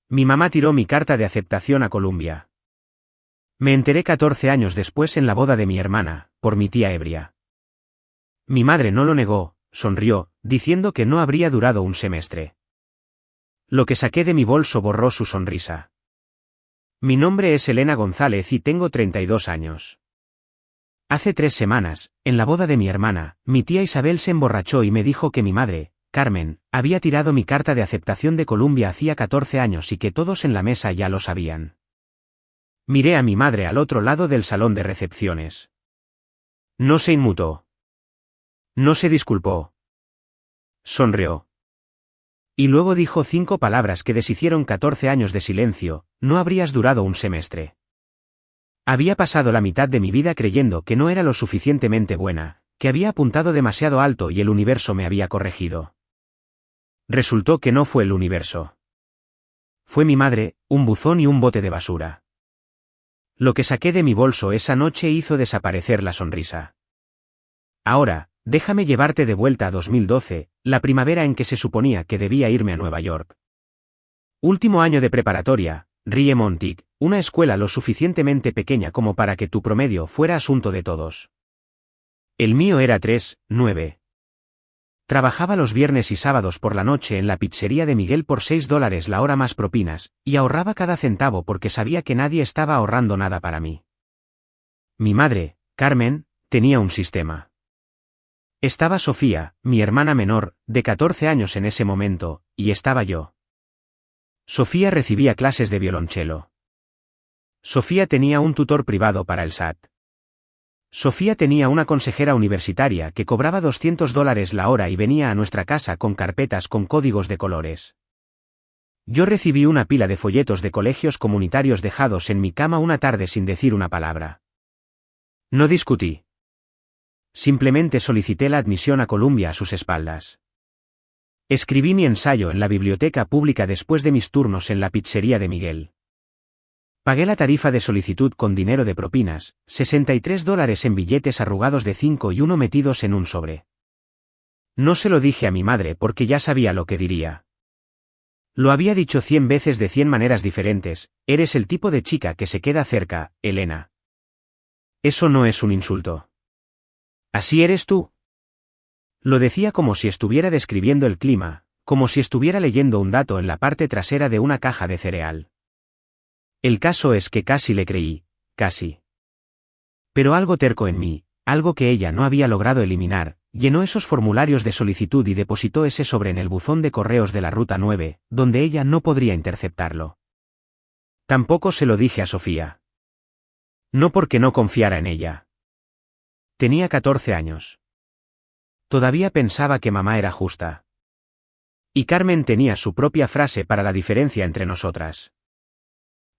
Mi mamá tiró mi carta de aceptación a Columbia. Me enteré 14 años después en la boda de mi hermana, por mi tía ebria. Mi madre no lo negó, sonrió, diciendo que no habría durado un semestre. Lo que saqué de mi bolso borró su sonrisa. Mi nombre es Elena González y tengo 32 años. Hace 3 semanas, en la boda de mi hermana, mi tía Isabel se emborrachó y me dijo que mi madre, Carmen, había tirado mi carta de aceptación de Columbia hacía 14 años y que todos en la mesa ya lo sabían. Miré a mi madre al otro lado del salón de recepciones. No se inmutó. No se disculpó. Sonrió. Y luego dijo 5 palabras que deshicieron 14 años de silencio: no habrías durado un semestre. Había pasado la mitad de mi vida creyendo que no era lo suficientemente buena, que había apuntado demasiado alto y el universo me había corregido. Resultó que no fue el universo. Fue mi madre, un buzón y un bote de basura. Lo que saqué de mi bolso esa noche hizo desaparecer la sonrisa. Ahora, déjame llevarte de vuelta a 2012, la primavera en que se suponía que debía irme a Nueva York. Último año de preparatoria, Rie Montic, una escuela lo suficientemente pequeña como para que tu promedio fuera asunto de todos. El mío era 3,9. Trabajaba los viernes y sábados por la noche en la pizzería de Miguel por $6 la hora más propinas, y ahorraba cada centavo porque sabía que nadie estaba ahorrando nada para mí. Mi madre, Carmen, tenía un sistema. Estaba Sofía, mi hermana menor, de 14 años en ese momento, y estaba yo. Sofía recibía clases de violonchelo. Sofía tenía un tutor privado para el SAT. Sofía tenía una consejera universitaria que cobraba $200 la hora y venía a nuestra casa con carpetas con códigos de colores. Yo recibí una pila de folletos de colegios comunitarios dejados en mi cama una tarde sin decir una palabra. No discutí. Simplemente solicité la admisión a Columbia a sus espaldas. Escribí mi ensayo en la biblioteca pública después de mis turnos en la pizzería de Miguel. Pagué la tarifa de solicitud con dinero de propinas, $63 en billetes arrugados de 5 y 1 metidos en un sobre. No se lo dije a mi madre porque ya sabía lo que diría. Lo había dicho 100 veces de 100 maneras diferentes: eres el tipo de chica que se queda cerca, Elena. Eso no es un insulto. ¿Así eres tú? Lo decía como si estuviera describiendo el clima, como si estuviera leyendo un dato en la parte trasera de una caja de cereal. El caso es que casi le creí, casi. Pero algo terco en mí, algo que ella no había logrado eliminar, llenó esos formularios de solicitud y depositó ese sobre en el buzón de correos de la Ruta 9, donde ella no podría interceptarlo. Tampoco se lo dije a Sofía. No porque no confiara en ella. Tenía 14 años. Todavía pensaba que mamá era justa. Y Carmen tenía su propia frase para la diferencia entre nosotras.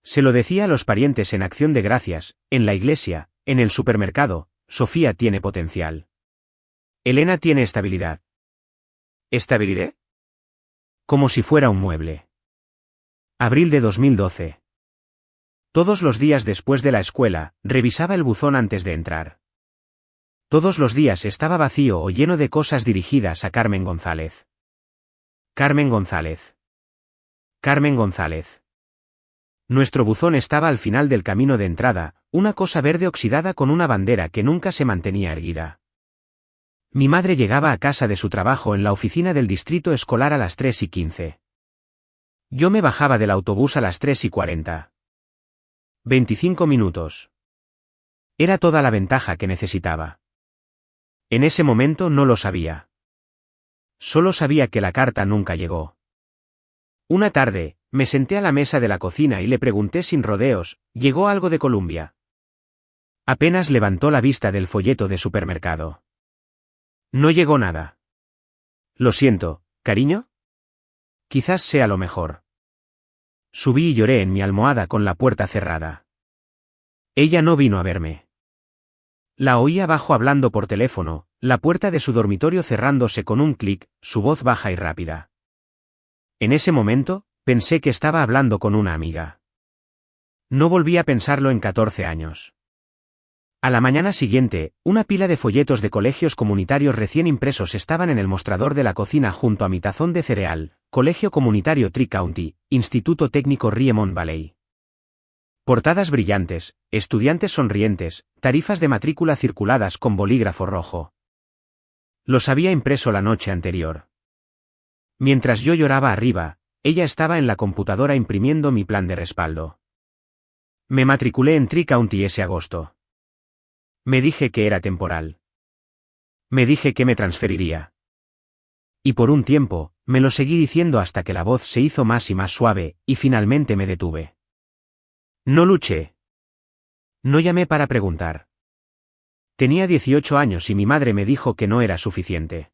Se lo decía a los parientes en Acción de Gracias, en la iglesia, en el supermercado: Sofía tiene potencial. Elena tiene estabilidad. ¿Estabilidad? Como si fuera un mueble. Abril de 2012. Todos los días después de la escuela, revisaba el buzón antes de entrar. Todos los días estaba vacío o lleno de cosas dirigidas a Carmen González. Carmen González. Carmen González. Nuestro buzón estaba al final del camino de entrada, una cosa verde oxidada con una bandera que nunca se mantenía erguida. Mi madre llegaba a casa de su trabajo en la oficina del distrito escolar a las 3:15. Yo me bajaba del autobús a las 3:40. 25 minutos. Era toda la ventaja que necesitaba. En ese momento no lo sabía. Solo sabía que la carta nunca llegó. Una tarde, me senté a la mesa de la cocina y le pregunté sin rodeos: ¿llegó algo de Columbia? Apenas levantó la vista del folleto de supermercado. No llegó nada. Lo siento, cariño. Quizás sea lo mejor. Subí y lloré en mi almohada con la puerta cerrada. Ella no vino a verme. La oí abajo hablando por teléfono, la puerta de su dormitorio cerrándose con un clic, su voz baja y rápida. En ese momento, pensé que estaba hablando con una amiga. No volví a pensarlo en 14 años. A la mañana siguiente, una pila de folletos de colegios comunitarios recién impresos estaban en el mostrador de la cocina junto a mi tazón de cereal. Colegio Comunitario Tri-County, Instituto Técnico Riemont Valley. Portadas brillantes, estudiantes sonrientes, tarifas de matrícula circuladas con bolígrafo rojo. Los había impreso la noche anterior. Mientras yo lloraba arriba, ella estaba en la computadora imprimiendo mi plan de respaldo. Me matriculé en Tri-County ese agosto. Me dije que era temporal. Me dije que me transferiría. Y por un tiempo, me lo seguí diciendo hasta que la voz se hizo más y más suave, y finalmente me detuve. No luché. No llamé para preguntar. Tenía 18 años y mi madre me dijo que no era suficiente.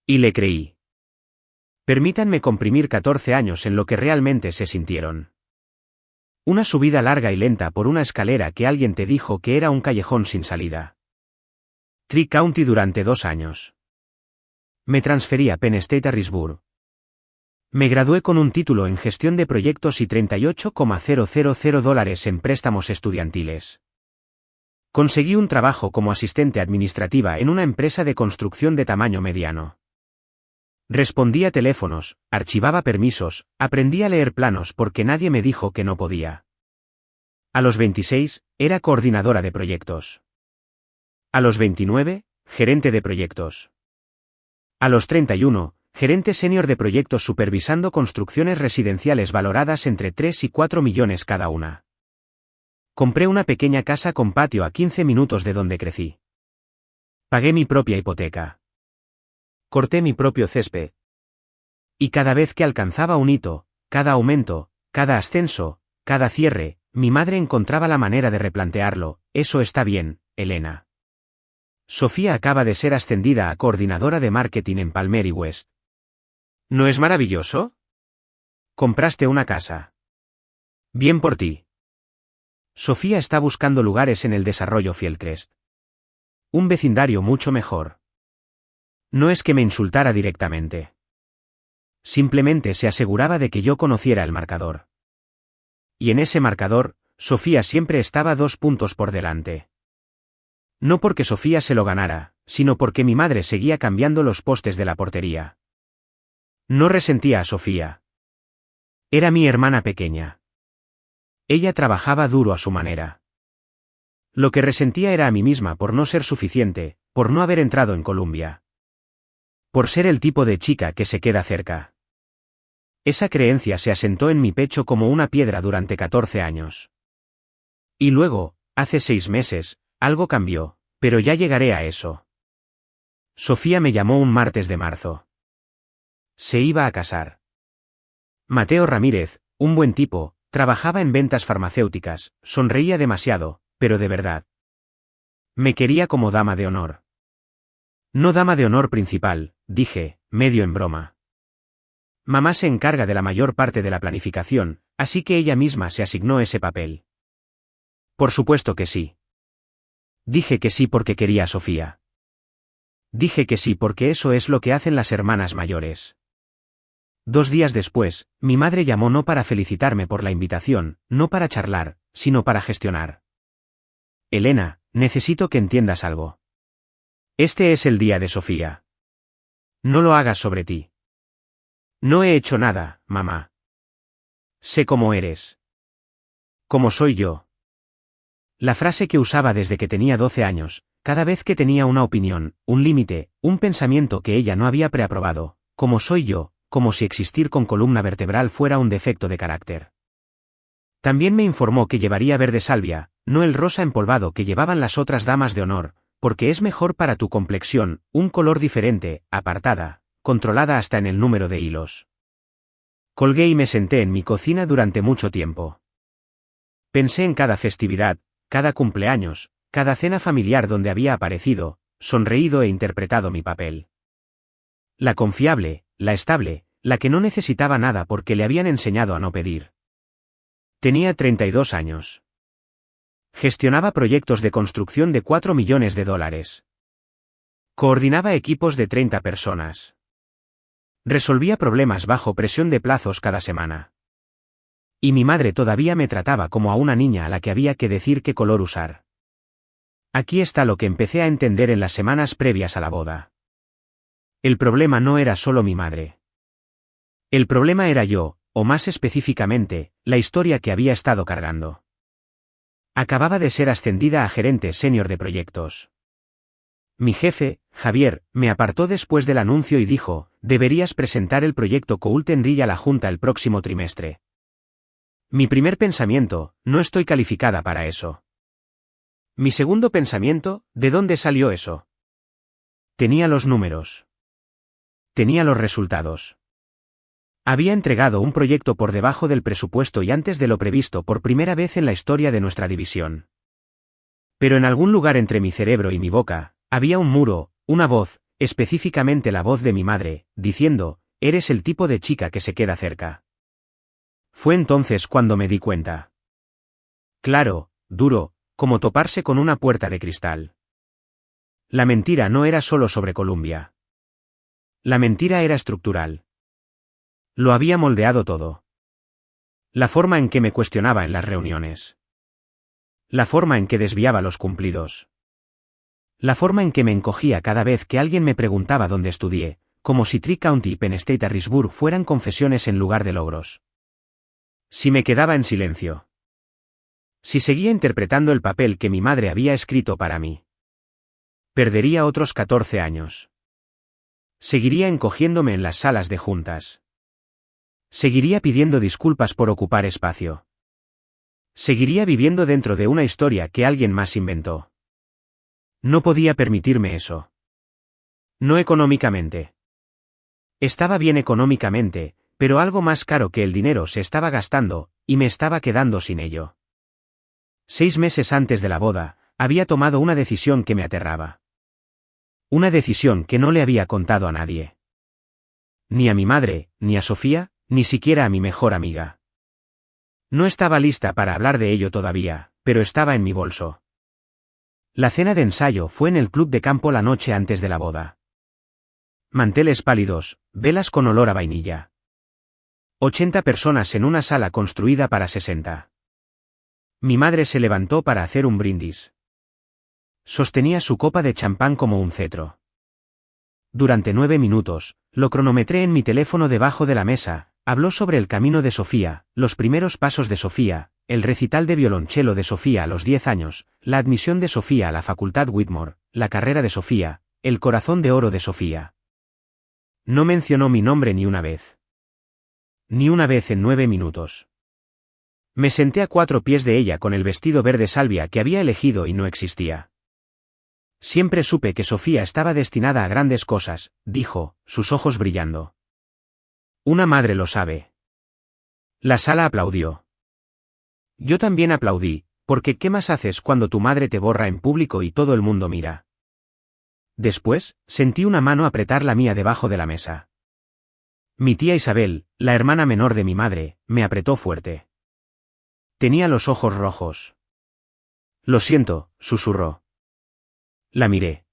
Y le creí. Permítanme comprimir 14 años en lo que realmente se sintieron. Una subida larga y lenta por una escalera que alguien te dijo que era un callejón sin salida. Tri-County durante 2 años. Me transferí a Penn State Harrisburg. Me gradué con un título en gestión de proyectos y $38,000 en préstamos estudiantiles. Conseguí un trabajo como asistente administrativa en una empresa de construcción de tamaño mediano. Respondía teléfonos, archivaba permisos, aprendí a leer planos porque nadie me dijo que no podía. A los 26, era coordinadora de proyectos. A los 29, gerente de proyectos. A los 31, gerente senior de proyectos supervisando construcciones residenciales valoradas entre 3 y 4 millones cada una. Compré una pequeña casa con patio a 15 minutos de donde crecí. Pagué mi propia hipoteca. Corté mi propio césped. Y cada vez que alcanzaba un hito, cada aumento, cada ascenso, cada cierre, mi madre encontraba la manera de replantearlo. Eso está bien, Elena. Sofía acaba de ser ascendida a coordinadora de marketing en Palmer West. ¿No es maravilloso? Compraste una casa. Bien por ti. Sofía está buscando lugares en el desarrollo Fieldcrest. Un vecindario mucho mejor. No es que me insultara directamente. Simplemente se aseguraba de que yo conociera el marcador. Y en ese marcador, Sofía siempre estaba 2 puntos por delante. No porque Sofía se lo ganara, sino porque mi madre seguía cambiando los postes de la portería. No resentía a Sofía. Era mi hermana pequeña. Ella trabajaba duro a su manera. Lo que resentía era a mí misma por no ser suficiente, por no haber entrado en Columbia. Por ser el tipo de chica que se queda cerca. Esa creencia se asentó en mi pecho como una piedra durante 14 años. Y luego, hace 6 meses, algo cambió, pero ya llegaré a eso. Sofía me llamó un martes de marzo. Se iba a casar. Mateo Ramírez, un buen tipo, trabajaba en ventas farmacéuticas, sonreía demasiado, pero de verdad. Me quería como dama de honor. No dama de honor principal, dije, medio en broma. Mamá se encarga de la mayor parte de la planificación, así que ella misma se asignó ese papel. Por supuesto que sí. Dije que sí porque quería a Sofía. Dije que sí porque eso es lo que hacen las hermanas mayores. 2 días después, mi madre llamó no para felicitarme por la invitación, no para charlar, sino para gestionar. Elena, necesito que entiendas algo. Este es el día de Sofía. No lo hagas sobre ti. No he hecho nada, mamá. Sé cómo eres. Como soy yo. La frase que usaba desde que tenía 12 años, cada vez que tenía una opinión, un límite, un pensamiento que ella no había preaprobado, como soy yo, como si existir con columna vertebral fuera un defecto de carácter. También me informó que llevaría verde salvia, no el rosa empolvado que llevaban las otras damas de honor, porque es mejor para tu complexión, un color diferente, apartada, controlada hasta en el número de hilos. Colgué y me senté en mi cocina durante mucho tiempo. Pensé en cada festividad, cada cumpleaños, cada cena familiar donde había aparecido, sonreído e interpretado mi papel. La confiable, la estable, la que no necesitaba nada porque le habían enseñado a no pedir. Tenía 32 años. Gestionaba proyectos de construcción de $4 millones. Coordinaba equipos de 30 personas. Resolvía problemas bajo presión de plazos cada semana. Y mi madre todavía me trataba como a una niña a la que había que decir qué color usar. Aquí está lo que empecé a entender en las semanas previas a la boda. El problema no era solo mi madre. El problema era yo, o más específicamente, la historia que había estado cargando. Acababa de ser ascendida a gerente senior de proyectos. Mi jefe, Javier, me apartó después del anuncio y dijo, deberías presentar el proyecto Coulter a la junta el próximo trimestre. Mi primer pensamiento, no estoy calificada para eso. Mi segundo pensamiento, ¿de dónde salió eso? Tenía los números. Tenía los resultados. Había entregado un proyecto por debajo del presupuesto y antes de lo previsto por primera vez en la historia de nuestra división. Pero en algún lugar entre mi cerebro y mi boca, había un muro, una voz, específicamente la voz de mi madre, diciendo, eres el tipo de chica que se queda cerca. Fue entonces cuando me di cuenta. Claro, duro, como toparse con una puerta de cristal. La mentira no era solo sobre Columbia. La mentira era estructural. Lo había moldeado todo. La forma en que me cuestionaba en las reuniones. La forma en que desviaba los cumplidos. La forma en que me encogía cada vez que alguien me preguntaba dónde estudié, como si Tri County y Penn State Harrisburg fueran confesiones en lugar de logros. Si me quedaba en silencio. Si seguía interpretando el papel que mi madre había escrito para mí. Perdería otros 14 años. Seguiría encogiéndome en las salas de juntas. Seguiría pidiendo disculpas por ocupar espacio. Seguiría viviendo dentro de una historia que alguien más inventó. No podía permitirme eso. No económicamente. Estaba bien económicamente, pero algo más caro que el dinero se estaba gastando, y me estaba quedando sin ello. 6 meses antes de la boda, había tomado una decisión que me aterraba. Una decisión que no le había contado a nadie. Ni a mi madre, ni a Sofía, ni siquiera a mi mejor amiga. No estaba lista para hablar de ello todavía, pero estaba en mi bolso. La cena de ensayo fue en el club de campo la noche antes de la boda. Manteles pálidos, velas con olor a vainilla. 80 personas en una sala construida para 60. Mi madre se levantó para hacer un brindis. Sostenía su copa de champán como un cetro. Durante 9 minutos, lo cronometré en mi teléfono debajo de la mesa. Habló sobre el camino de Sofía, los primeros pasos de Sofía, el recital de violonchelo de Sofía a los 10 años, la admisión de Sofía a la facultad Whitmore, la carrera de Sofía, el corazón de oro de Sofía. No mencionó mi nombre ni una vez. Ni una vez en 9 minutos. Me senté a 4 pies de ella con el vestido verde salvia que había elegido y no existía. Siempre supe que Sofía estaba destinada a grandes cosas, dijo, sus ojos brillando. Una madre lo sabe. La sala aplaudió. Yo también aplaudí, porque ¿qué más haces cuando tu madre te borra en público y todo el mundo mira? Después, sentí una mano apretar la mía debajo de la mesa. Mi tía Isabel, la hermana menor de mi madre, me apretó fuerte. Tenía los ojos rojos. Lo siento, susurró. La miré.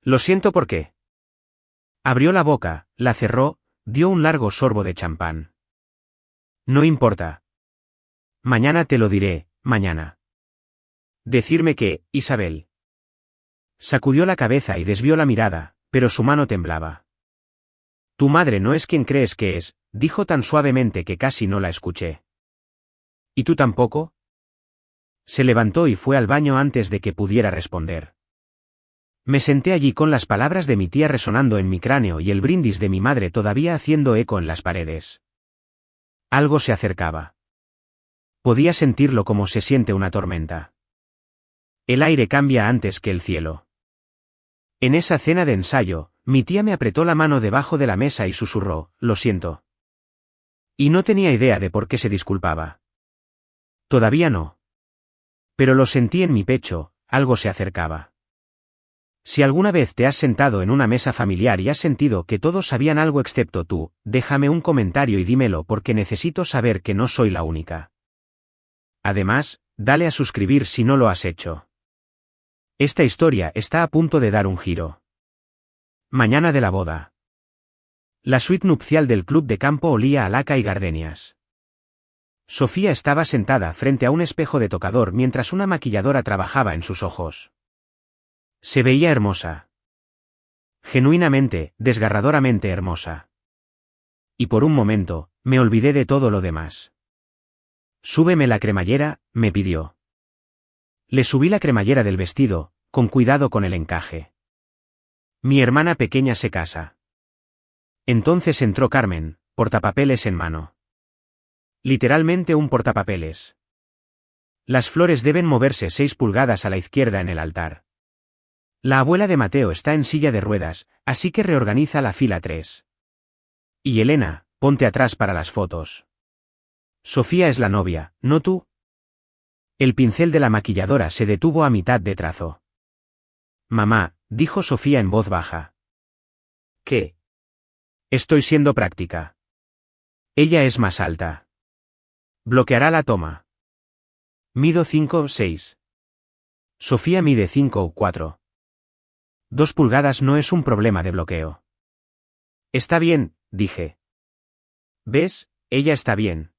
Lo siento ¿por qué? Abrió la boca, la cerró, dio un largo sorbo de champán. No importa. Mañana te lo diré, mañana. Decirme que, Isabel. Sacudió la cabeza y desvió la mirada, pero su mano temblaba. Tu madre no es quien crees que es, dijo tan suavemente que casi no la escuché. ¿Y tú tampoco? Se levantó y fue al baño antes de que pudiera responder. Me senté allí con las palabras de mi tía resonando en mi cráneo y el brindis de mi madre todavía haciendo eco en las paredes. Algo se acercaba. Podía sentirlo como se siente una tormenta. El aire cambia antes que el cielo. En esa cena de ensayo, mi tía me apretó la mano debajo de la mesa y susurró, lo siento. Y no tenía idea de por qué se disculpaba. Todavía no. Pero lo sentí en mi pecho, algo se acercaba. Si alguna vez te has sentado en una mesa familiar y has sentido que todos sabían algo excepto tú, déjame un comentario y dímelo porque necesito saber que no soy la única. Además, dale a suscribir si no lo has hecho. Esta historia está a punto de dar un giro. Mañana de la boda. La suite nupcial del club de campo olía a laca y gardenias. Sofía estaba sentada frente a un espejo de tocador mientras una maquilladora trabajaba en sus ojos. Se veía hermosa. Genuinamente, desgarradoramente hermosa. Y por un momento, me olvidé de todo lo demás. Súbeme la cremallera, me pidió. Le subí la cremallera del vestido, con cuidado con el encaje. Mi hermana pequeña se casa. Entonces entró Carmen, portapapeles en mano. Literalmente un portapapeles. Las flores deben moverse 6 pulgadas a la izquierda en el altar. La abuela de Mateo está en silla de ruedas, así que reorganiza la fila 3. Y Elena, ponte atrás para las fotos. Sofía es la novia, ¿no tú? El pincel de la maquilladora se detuvo a mitad de trazo. Mamá, dijo Sofía en voz baja. ¿Qué? Estoy siendo práctica. Ella es más alta. Bloqueará la toma. Mido 5'6". Sofía mide 5'4". 2 pulgadas no es un problema de bloqueo. Está bien, dije. ¿Ves? Ella está bien.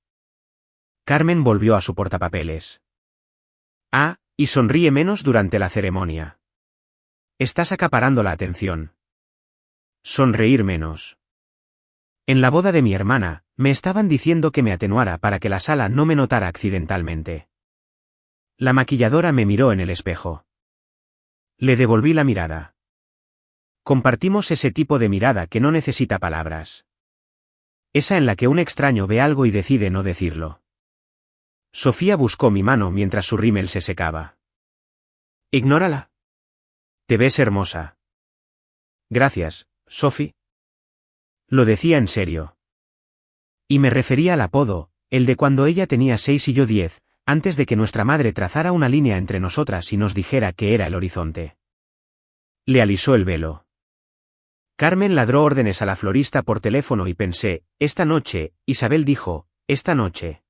Carmen volvió a su portapapeles. Ah, y sonríe menos durante la ceremonia. Estás acaparando la atención. Sonreír menos. En la boda de mi hermana, me estaban diciendo que me atenuara para que la sala no me notara accidentalmente. La maquilladora me miró en el espejo. Le devolví la mirada. Compartimos ese tipo de mirada que no necesita palabras. Esa en la que un extraño ve algo y decide no decirlo. Sofía buscó mi mano mientras su rímel se secaba. Ignórala. Te ves hermosa. Gracias, Sophie. Lo decía en serio. Y me refería al apodo, el de cuando ella tenía 6 y yo 10, antes de que nuestra madre trazara una línea entre nosotras y nos dijera que era el horizonte. Le alisó el velo. Carmen ladró órdenes a la florista por teléfono y pensé, esta noche, Isabel dijo, esta noche.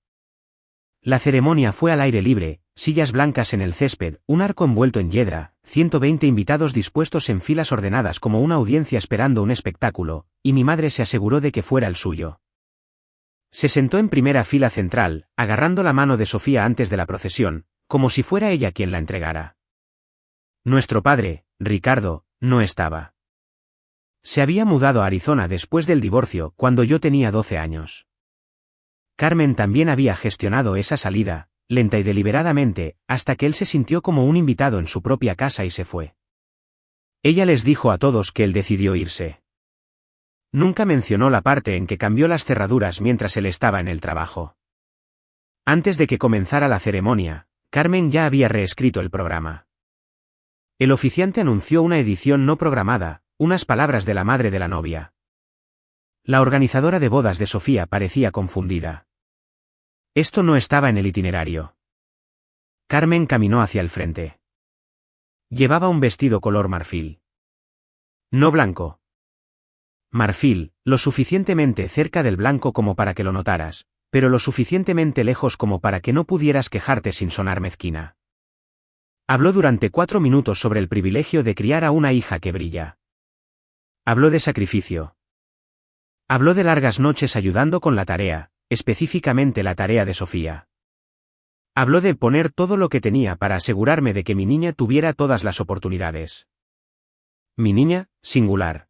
La ceremonia fue al aire libre, sillas blancas en el césped, un arco envuelto en hiedra, 120 invitados dispuestos en filas ordenadas como una audiencia esperando un espectáculo, y mi madre se aseguró de que fuera el suyo. Se sentó en primera fila central, agarrando la mano de Sofía antes de la procesión, como si fuera ella quien la entregara. Nuestro padre, Ricardo, no estaba. Se había mudado a Arizona después del divorcio cuando yo tenía 12 años. Carmen también había gestionado esa salida, lenta y deliberadamente, hasta que él se sintió como un invitado en su propia casa y se fue. Ella les dijo a todos que él decidió irse. Nunca mencionó la parte en que cambió las cerraduras mientras él estaba en el trabajo. Antes de que comenzara la ceremonia, Carmen ya había reescrito el programa. El oficiante anunció una edición no programada, unas palabras de la madre de la novia. La organizadora de bodas de Sofía parecía confundida. Esto no estaba en el itinerario. Carmen caminó hacia el frente. Llevaba un vestido color marfil. No blanco. Marfil, lo suficientemente cerca del blanco como para que lo notaras, pero lo suficientemente lejos como para que no pudieras quejarte sin sonar mezquina. Habló durante 4 minutos sobre el privilegio de criar a una hija que brilla. Habló de sacrificio. Habló de largas noches ayudando con la tarea, específicamente la tarea de Sofía. Habló de poner todo lo que tenía para asegurarme de que mi niña tuviera todas las oportunidades. Mi niña, singular.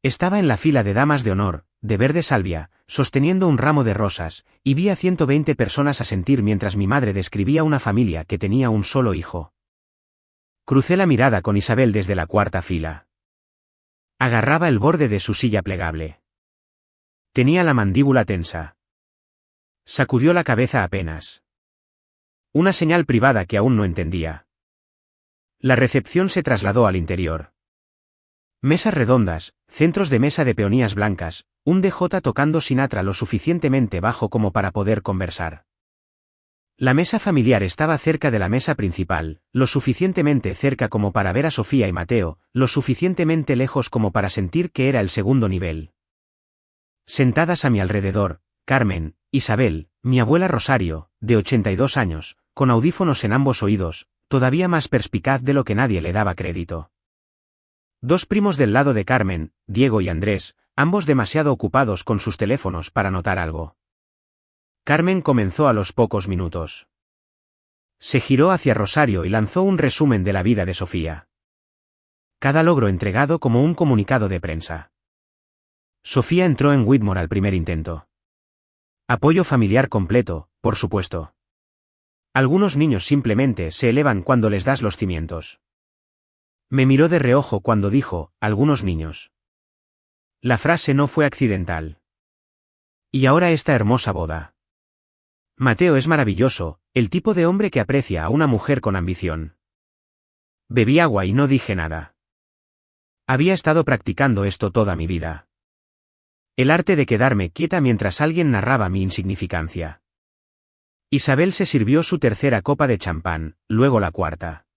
Estaba en la fila de damas de honor, de verde salvia, sosteniendo un ramo de rosas, y vi a 120 personas asentir mientras mi madre describía una familia que tenía un solo hijo. Crucé la mirada con Isabel desde la 4ª fila. Agarraba el borde de su silla plegable. Tenía la mandíbula tensa. Sacudió la cabeza apenas. Una señal privada que aún no entendía. La recepción se trasladó al interior. Mesas redondas, centros de mesa de peonías blancas, un DJ tocando Sinatra lo suficientemente bajo como para poder conversar. La mesa familiar estaba cerca de la mesa principal, lo suficientemente cerca como para ver a Sofía y Mateo, lo suficientemente lejos como para sentir que era el segundo nivel. Sentadas a mi alrededor, Carmen, Isabel, mi abuela Rosario, de 82 años, con audífonos en ambos oídos, todavía más perspicaz de lo que nadie le daba crédito. 2 primos del lado de Carmen, Diego y Andrés, ambos demasiado ocupados con sus teléfonos para notar algo. Carmen comenzó a los pocos minutos. Se giró hacia Rosario y lanzó un resumen de la vida de Sofía. Cada logro entregado como un comunicado de prensa. Sofía entró en Whitmore al primer intento. Apoyo familiar completo, por supuesto. Algunos niños simplemente se elevan cuando les das los cimientos. Me miró de reojo cuando dijo, algunos niños. La frase no fue accidental. Y ahora esta hermosa boda. Mateo es maravilloso, el tipo de hombre que aprecia a una mujer con ambición. Bebí agua y no dije nada. Había estado practicando esto toda mi vida. El arte de quedarme quieta mientras alguien narraba mi insignificancia. Isabel se sirvió su tercera copa de champán, luego la cuarta.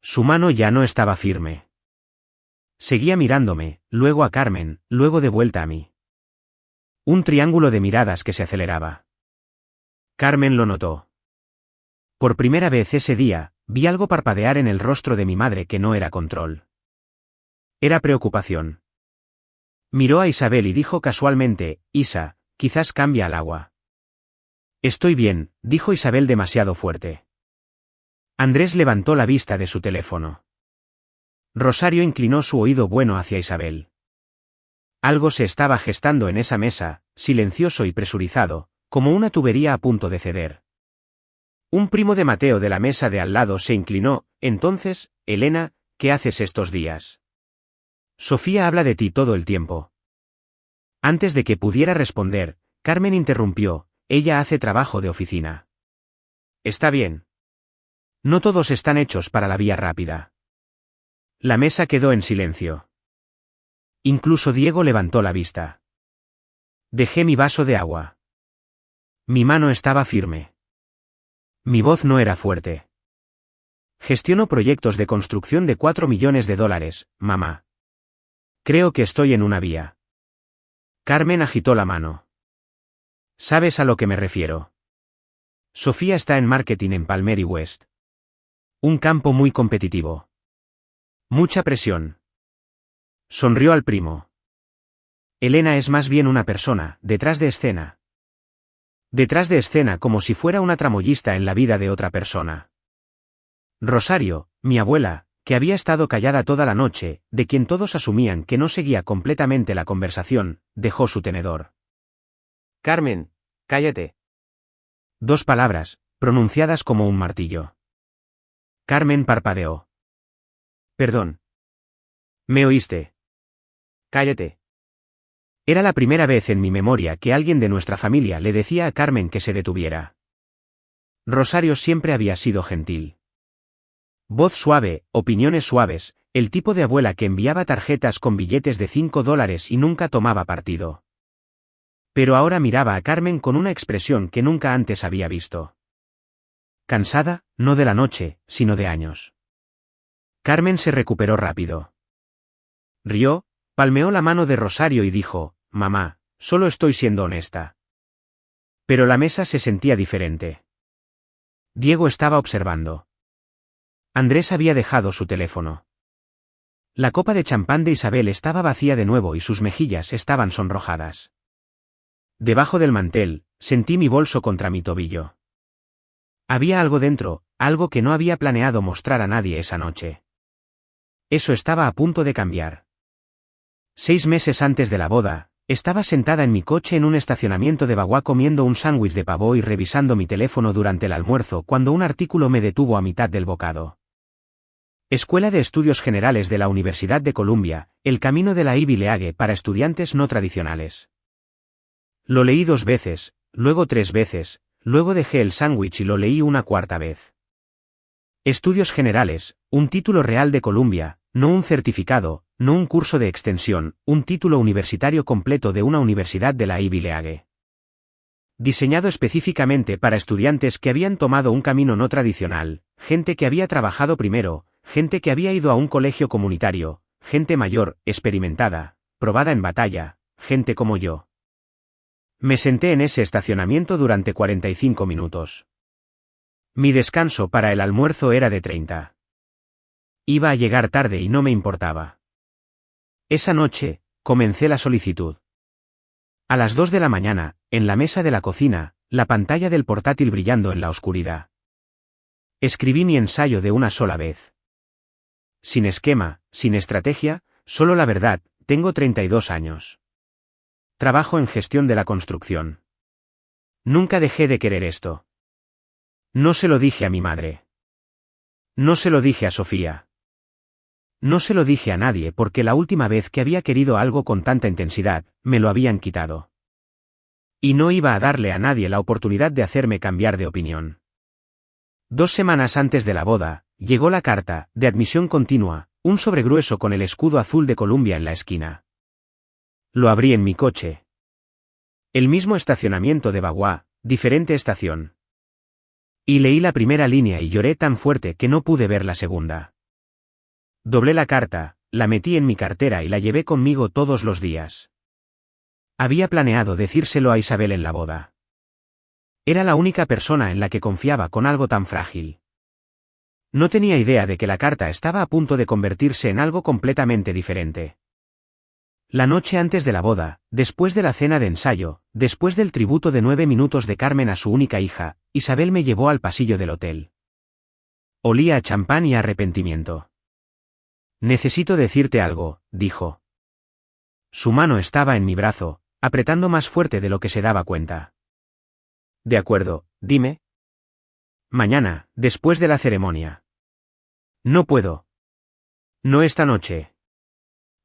Su mano ya no estaba firme. Seguía mirándome, luego a Carmen, luego de vuelta a mí. Un triángulo de miradas que se aceleraba. Carmen lo notó. Por primera vez ese día, vi algo parpadear en el rostro de mi madre que no era control. Era preocupación. Miró a Isabel y dijo casualmente, Isa, quizás cambia al agua. Estoy bien, dijo Isabel demasiado fuerte. Andrés levantó la vista de su teléfono. Rosario inclinó su oído bueno hacia Isabel. Algo se estaba gestando en esa mesa, silencioso y presurizado, como una tubería a punto de ceder. Un primo de Mateo de la mesa de al lado se inclinó, entonces, Elena, ¿qué haces estos días? Sofía habla de ti todo el tiempo. Antes de que pudiera responder, Carmen interrumpió, ella hace trabajo de oficina. Está bien. No todos están hechos para la vía rápida. La mesa quedó en silencio. Incluso Diego levantó la vista. Dejé mi vaso de agua. Mi mano estaba firme. Mi voz no era fuerte. Gestiono proyectos de construcción de $4 millones, mamá. Creo que estoy en una vía. Carmen agitó la mano. ¿Sabes a lo que me refiero? Sofía está en marketing en Palmer y West. Un campo muy competitivo. Mucha presión. Sonrió al primo. Elena es más bien una persona, detrás de escena. Detrás de escena como si fuera una tramoyista en la vida de otra persona. Rosario, mi abuela, que había estado callada toda la noche, de quien todos asumían que no seguía completamente la conversación, dejó su tenedor. Carmen, cállate. Dos palabras, pronunciadas como un martillo. Carmen parpadeó. Perdón. ¿Me oíste? Cállate. Era la primera vez en mi memoria que alguien de nuestra familia le decía a Carmen que se detuviera. Rosario siempre había sido gentil. Voz suave, opiniones suaves, el tipo de abuela que enviaba tarjetas con billetes de $5 y nunca tomaba partido. Pero ahora miraba a Carmen con una expresión que nunca antes había visto. Cansada, no de la noche, sino de años. Carmen se recuperó rápido. Rió, palmeó la mano de Rosario y dijo, mamá, solo estoy siendo honesta. Pero la mesa se sentía diferente. Diego estaba observando. Andrés había dejado su teléfono. La copa de champán de Isabel estaba vacía de nuevo y sus mejillas estaban sonrojadas. Debajo del mantel, sentí mi bolso contra mi tobillo. Había algo dentro, algo que no había planeado mostrar a nadie esa noche. Eso estaba a punto de cambiar. 6 meses antes de la boda, estaba sentada en mi coche en un estacionamiento de Bagua comiendo un sándwich de pavo y revisando mi teléfono durante el almuerzo cuando un artículo me detuvo a mitad del bocado. Escuela de Estudios Generales de la Universidad de Columbia, el camino de la Ivy League para estudiantes no tradicionales. Lo leí 2 veces, luego 3 veces, luego dejé el sándwich y lo leí una 4ª vez. Estudios Generales, un título real de Columbia, no un certificado, no un curso de extensión, un título universitario completo de una universidad de la Ivy League. Diseñado específicamente para estudiantes que habían tomado un camino no tradicional, gente que había trabajado primero, gente que había ido a un colegio comunitario, gente mayor, experimentada, probada en batalla, gente como yo. Me senté en ese estacionamiento durante 45 minutos. Mi descanso para el almuerzo era de 30. Iba a llegar tarde y no me importaba. Esa noche, comencé la solicitud. A las 2 de la mañana, en la mesa de la cocina, la pantalla del portátil brillando en la oscuridad. Escribí mi ensayo de una sola vez. Sin esquema, sin estrategia, solo la verdad, tengo 32 años. Trabajo en gestión de la construcción. Nunca dejé de querer esto. No se lo dije a mi madre. No se lo dije a Sofía. No se lo dije a nadie porque la última vez que había querido algo con tanta intensidad, me lo habían quitado. Y no iba a darle a nadie la oportunidad de hacerme cambiar de opinión. 2 semanas antes de la boda, llegó la carta, de admisión continua, un sobre grueso con el escudo azul de Columbia en la esquina. Lo abrí en mi coche. El mismo estacionamiento de Bagua, diferente estación. Y leí la primera línea y lloré tan fuerte que no pude ver la segunda. Doblé la carta, la metí en mi cartera y la llevé conmigo todos los días. Había planeado decírselo a Isabel en la boda. Era la única persona en la que confiaba con algo tan frágil. No tenía idea de que la carta estaba a punto de convertirse en algo completamente diferente. La noche antes de la boda, después de la cena de ensayo, después del tributo de 9 minutos de Carmen a su única hija, Isabel me llevó al pasillo del hotel. Olía a champán y a arrepentimiento. Necesito decirte algo, dijo. Su mano estaba en mi brazo, apretando más fuerte de lo que se daba cuenta. De acuerdo, dime. Mañana, después de la ceremonia. No puedo. No esta noche.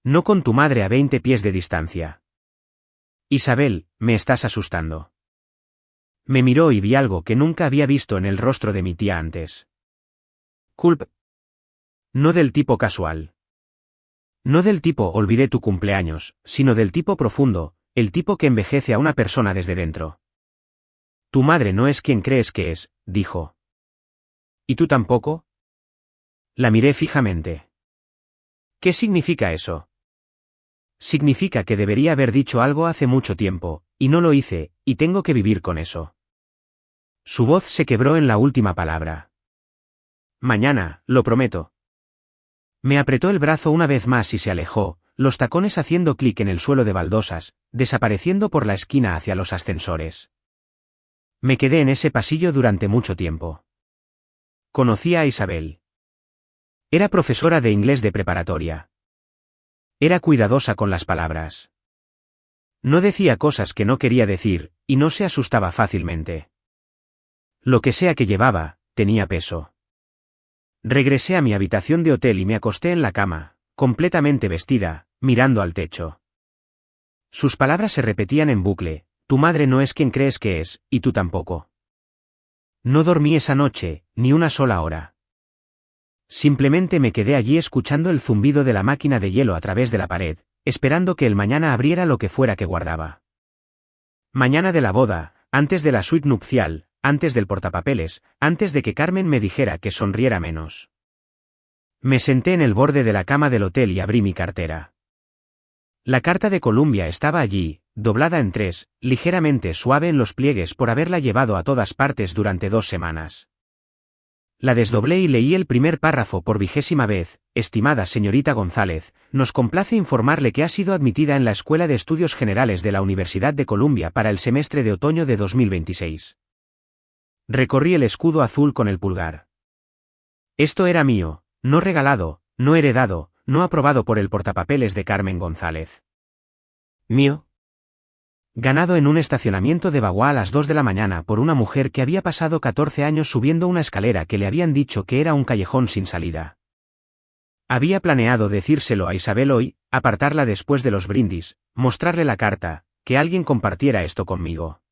No con tu madre a 20 pies de distancia. Isabel, me estás asustando. Me miró y vi algo que nunca había visto en el rostro de mi tía antes. Culp. No del tipo casual. No del tipo olvidé tu cumpleaños, sino del tipo profundo, el tipo que envejece a una persona desde dentro. Tu madre no es quien crees que es, dijo. ¿Y tú tampoco? La miré fijamente. ¿Qué significa eso? Significa que debería haber dicho algo hace mucho tiempo, y no lo hice, y tengo que vivir con eso. Su voz se quebró en la última palabra. Mañana, lo prometo. Me apretó el brazo una vez más y se alejó, los tacones haciendo clic en el suelo de baldosas, desapareciendo por la esquina hacia los ascensores. Me quedé en ese pasillo durante mucho tiempo. Conocía a Isabel. Era profesora de inglés de preparatoria. Era cuidadosa con las palabras. No decía cosas que no quería decir, y no se asustaba fácilmente. Lo que sea que llevaba, tenía peso. Regresé a mi habitación de hotel y me acosté en la cama, completamente vestida, mirando al techo. Sus palabras se repetían en bucle, tu madre no es quien crees que es, y tú tampoco. No dormí esa noche, ni una sola hora. Simplemente me quedé allí escuchando el zumbido de la máquina de hielo a través de la pared, esperando que el mañana abriera lo que fuera que guardaba. Mañana de la boda, antes de la suite nupcial, antes del portapapeles, antes de que Carmen me dijera que sonriera menos. Me senté en el borde de la cama del hotel y abrí mi cartera. La carta de Columbia estaba allí, doblada en 3, ligeramente suave en los pliegues por haberla llevado a todas partes durante 2 semanas. La desdoblé y leí el primer párrafo por 20ª vez. Estimada señorita González, nos complace informarle que ha sido admitida en la Escuela de Estudios Generales de la Universidad de Columbia para el semestre de otoño de 2026. Recorrí el escudo azul con el pulgar. Esto era mío, no regalado, no heredado, no aprobado por el portapapeles de Carmen González. Mío. Ganado en un estacionamiento de Bagua a las 2 de la mañana por una mujer que había pasado 14 años subiendo una escalera que le habían dicho que era un callejón sin salida. Había planeado decírselo a Isabel hoy, apartarla después de los brindis, mostrarle la carta, que alguien compartiera esto conmigo.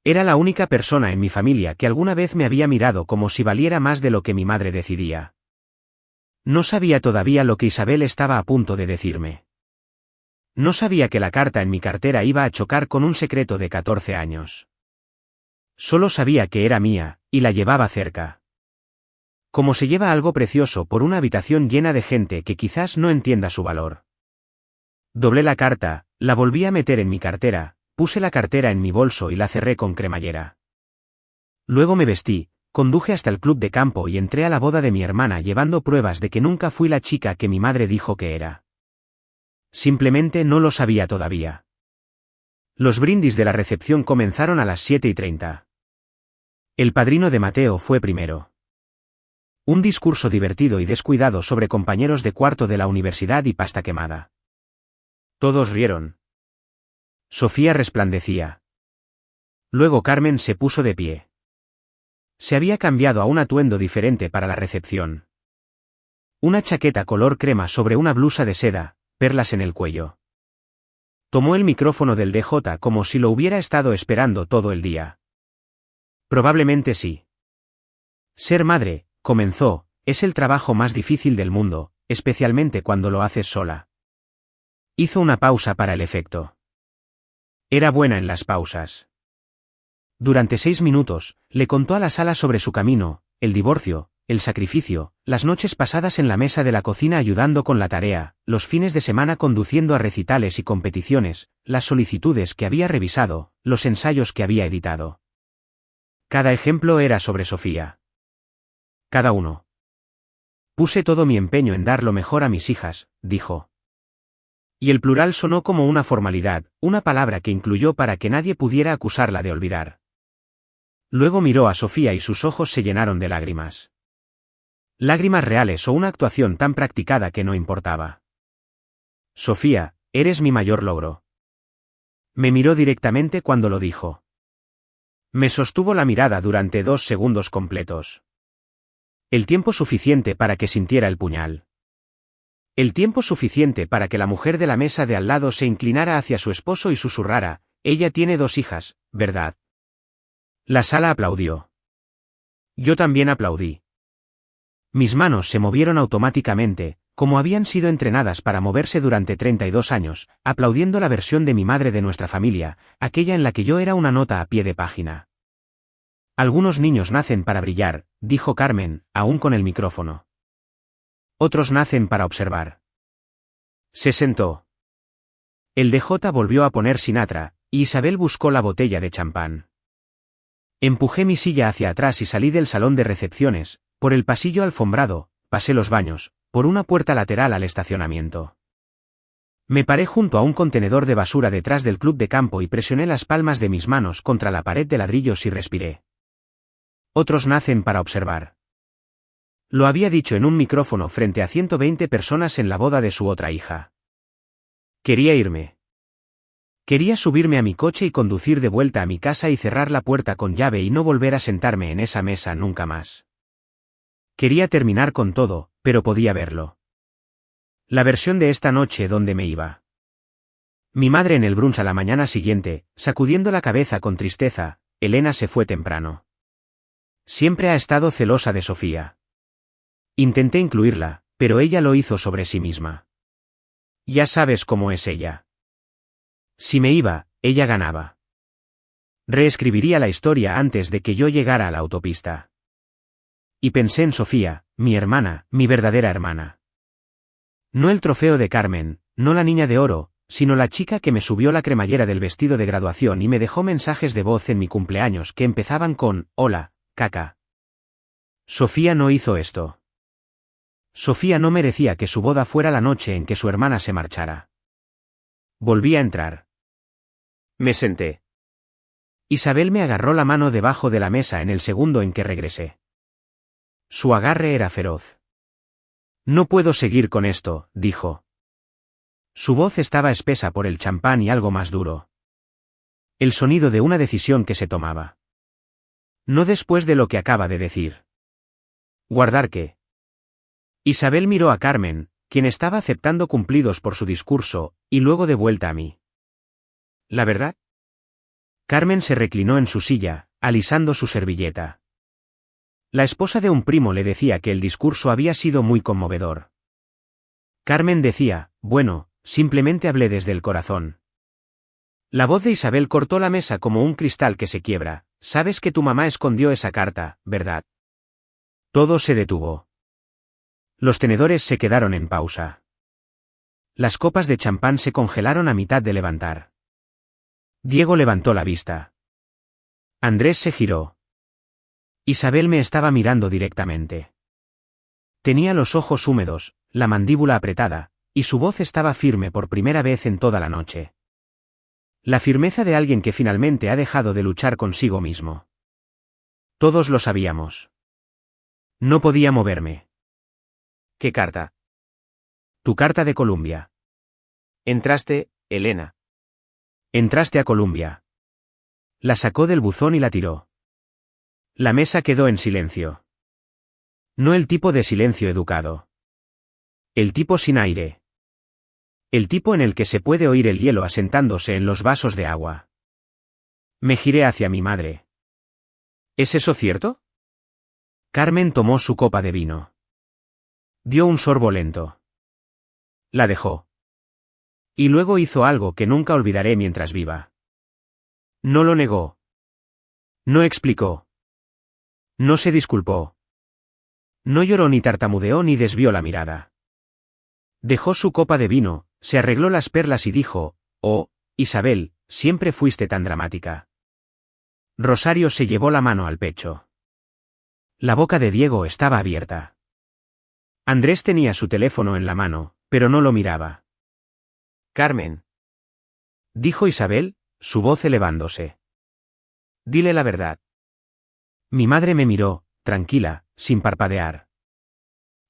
Era la única persona en mi familia que alguna vez me había mirado como si valiera más de lo que mi madre decidía. No sabía todavía lo que Isabel estaba a punto de decirme. No sabía que la carta en mi cartera iba a chocar con un secreto de 14 años. Solo sabía que era mía, y la llevaba cerca. Como se lleva algo precioso por una habitación llena de gente que quizás no entienda su valor. Doblé la carta, la volví a meter en mi cartera, puse la cartera en mi bolso y la cerré con cremallera. Luego me vestí, conduje hasta el club de campo y entré a la boda de mi hermana llevando pruebas de que nunca fui la chica que mi madre dijo que era. Simplemente no lo sabía todavía. Los brindis de la recepción comenzaron a las 7:30. El padrino de Mateo fue primero. Un discurso divertido y descuidado sobre compañeros de cuarto de la universidad y pasta quemada. Todos rieron. Sofía resplandecía. Luego Carmen se puso de pie. Se había cambiado a un atuendo diferente para la recepción. Una chaqueta color crema sobre una blusa de seda, perlas en el cuello. Tomó el micrófono del DJ como si lo hubiera estado esperando todo el día. Probablemente sí. Ser madre, comenzó, es el trabajo más difícil del mundo, especialmente cuando lo haces sola. Hizo una pausa para el efecto. Era buena en las pausas. Durante 6 minutos, le contó a la sala sobre su camino, el divorcio, el sacrificio, las noches pasadas en la mesa de la cocina ayudando con la tarea, los fines de semana conduciendo a recitales y competiciones, las solicitudes que había revisado, los ensayos que había editado. Cada ejemplo era sobre Sofía. Cada uno. Puse todo mi empeño en dar lo mejor a mis hijas, dijo. Y el plural sonó como una formalidad, una palabra que incluyó para que nadie pudiera acusarla de olvidar. Luego miró a Sofía y sus ojos se llenaron de lágrimas. Lágrimas reales o una actuación tan practicada que no importaba. Sofía, eres mi mayor logro. Me miró directamente cuando lo dijo. Me sostuvo la mirada durante 2 segundos completos. El tiempo suficiente para que sintiera el puñal. El tiempo suficiente para que la mujer de la mesa de al lado se inclinara hacia su esposo y susurrara, ella tiene 2 hijas, ¿verdad? La sala aplaudió. Yo también aplaudí. Mis manos se movieron automáticamente, como habían sido entrenadas para moverse durante 32 años, aplaudiendo la versión de mi madre de nuestra familia, aquella en la que yo era una nota a pie de página. Algunos niños nacen para brillar, dijo Carmen, aún con el micrófono. Otros nacen para observar. Se sentó. El DJ volvió a poner Sinatra, y Isabel buscó la botella de champán. Empujé mi silla hacia atrás y salí del salón de recepciones, por el pasillo alfombrado, pasé los baños, por una puerta lateral al estacionamiento. Me paré junto a un contenedor de basura detrás del club de campo y presioné las palmas de mis manos contra la pared de ladrillos y respiré. Otros nacen para observar. Lo había dicho en un micrófono frente a 120 personas en la boda de su otra hija. Quería irme. Quería subirme a mi coche y conducir de vuelta a mi casa y cerrar la puerta con llave y no volver a sentarme en esa mesa nunca más. Quería terminar con todo, pero podía verlo. La versión de esta noche donde me iba. Mi madre en el brunch a la mañana siguiente, sacudiendo la cabeza con tristeza, Elena se fue temprano. Siempre ha estado celosa de Sofía. Intenté incluirla, pero ella lo hizo sobre sí misma. Ya sabes cómo es ella. Si me iba, ella ganaba. Reescribiría la historia antes de que yo llegara a la autopista. Y pensé en Sofía, mi hermana, mi verdadera hermana. No el trofeo de Carmen, no la niña de oro, sino la chica que me subió la cremallera del vestido de graduación y me dejó mensajes de voz en mi cumpleaños que empezaban con, hola, caca. Sofía no hizo esto. Sofía no merecía que su boda fuera la noche en que su hermana se marchara. Volví a entrar. Me senté. Isabel me agarró la mano debajo de la mesa en el segundo en que regresé. Su agarre era feroz. No puedo seguir con esto, dijo. Su voz estaba espesa por el champán y algo más duro. El sonido de una decisión que se tomaba. No después de lo que acaba de decir. ¿Guardar qué? Isabel miró a Carmen, quien estaba aceptando cumplidos por su discurso, y luego de vuelta a mí. ¿La verdad? Carmen se reclinó en su silla, alisando su servilleta. La esposa de un primo le decía que el discurso había sido muy conmovedor. Carmen decía, bueno, simplemente hablé desde el corazón. La voz de Isabel cortó la mesa como un cristal que se quiebra. Sabes que tu mamá escondió esa carta, ¿verdad? Todo se detuvo. Los tenedores se quedaron en pausa. Las copas de champán se congelaron a mitad de levantar. Diego levantó la vista. Andrés se giró. Isabel me estaba mirando directamente. Tenía los ojos húmedos, la mandíbula apretada, y su voz estaba firme por primera vez en toda la noche. La firmeza de alguien que finalmente ha dejado de luchar consigo mismo. Todos lo sabíamos. No podía moverme. ¿Qué carta? Tu carta de Columbia. Entraste, Elena. Entraste a Columbia. La sacó del buzón y la tiró. La mesa quedó en silencio. No el tipo de silencio educado. El tipo sin aire. El tipo en el que se puede oír el hielo asentándose en los vasos de agua. Me giré hacia mi madre. ¿Es eso cierto? Carmen tomó su copa de vino. Dio un sorbo lento. La dejó. Y luego hizo algo que nunca olvidaré mientras viva. No lo negó. No explicó. No se disculpó. No lloró ni tartamudeó ni desvió la mirada. Dejó su copa de vino, se arregló las perlas y dijo: «Oh, Isabel, siempre fuiste tan dramática». Rosario se llevó la mano al pecho. La boca de Diego estaba abierta. Andrés tenía su teléfono en la mano, pero no lo miraba. Carmen. Dijo Isabel, su voz elevándose. Dile la verdad. Mi madre me miró, tranquila, sin parpadear.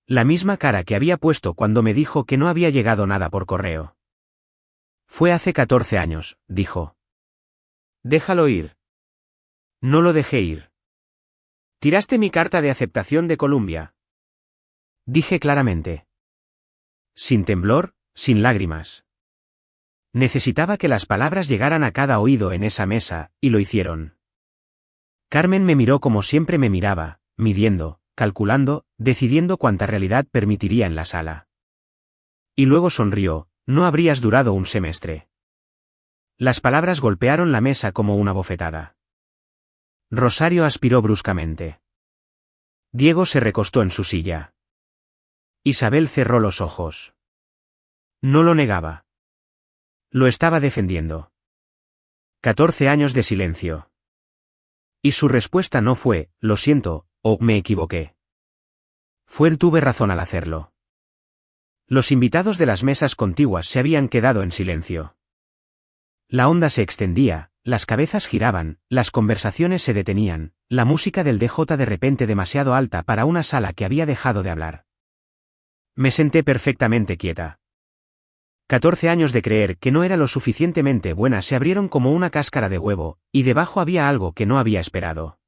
La misma cara que había puesto cuando me dijo que no había llegado nada por correo. Fue hace 14 años, dijo. Déjalo ir. No lo dejé ir. Tiraste mi carta de aceptación de Columbia. Dije claramente. Sin temblor, sin lágrimas. Necesitaba que las palabras llegaran a cada oído en esa mesa, y lo hicieron. Carmen me miró como siempre me miraba, midiendo, calculando, decidiendo cuánta realidad permitiría en la sala. Y luego sonrió: no habrías durado un semestre. Las palabras golpearon la mesa como una bofetada. Rosario aspiró bruscamente. Diego se recostó en su silla. Isabel cerró los ojos. No lo negaba. Lo estaba defendiendo. 14 años de silencio. Y su respuesta no fue: lo siento, o me equivoqué. Fue: tuve razón al hacerlo. Los invitados de las mesas contiguas se habían quedado en silencio. La onda se extendía, las cabezas giraban, las conversaciones se detenían, la música del DJ de repente demasiado alta para una sala que había dejado de hablar. Me senté perfectamente quieta. 14 años de creer que no era lo suficientemente buena se abrieron como una cáscara de huevo, y debajo había algo que no había esperado.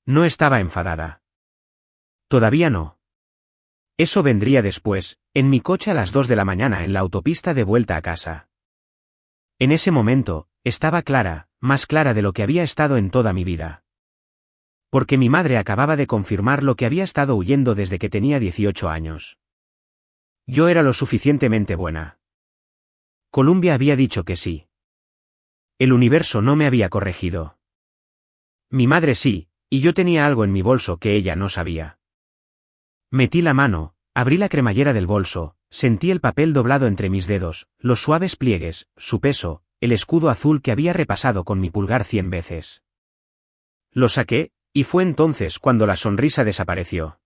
No estaba enfadada. Todavía no. Eso vendría después, en mi coche a las 2 de la mañana en la autopista de vuelta a casa. En ese momento, estaba clara, más clara de lo que había estado en toda mi vida. Porque mi madre acababa de confirmar lo que había estado huyendo desde que tenía 18 años. Yo era lo suficientemente buena. Columbia había dicho que sí. El universo no me había corregido. Mi madre sí, y yo tenía algo en mi bolso que ella no sabía. Metí la mano, abrí la cremallera del bolso, sentí el papel doblado entre mis dedos, los suaves pliegues, su peso, el escudo azul que había repasado con mi pulgar 100 veces. Lo saqué, y fue entonces cuando la sonrisa desapareció.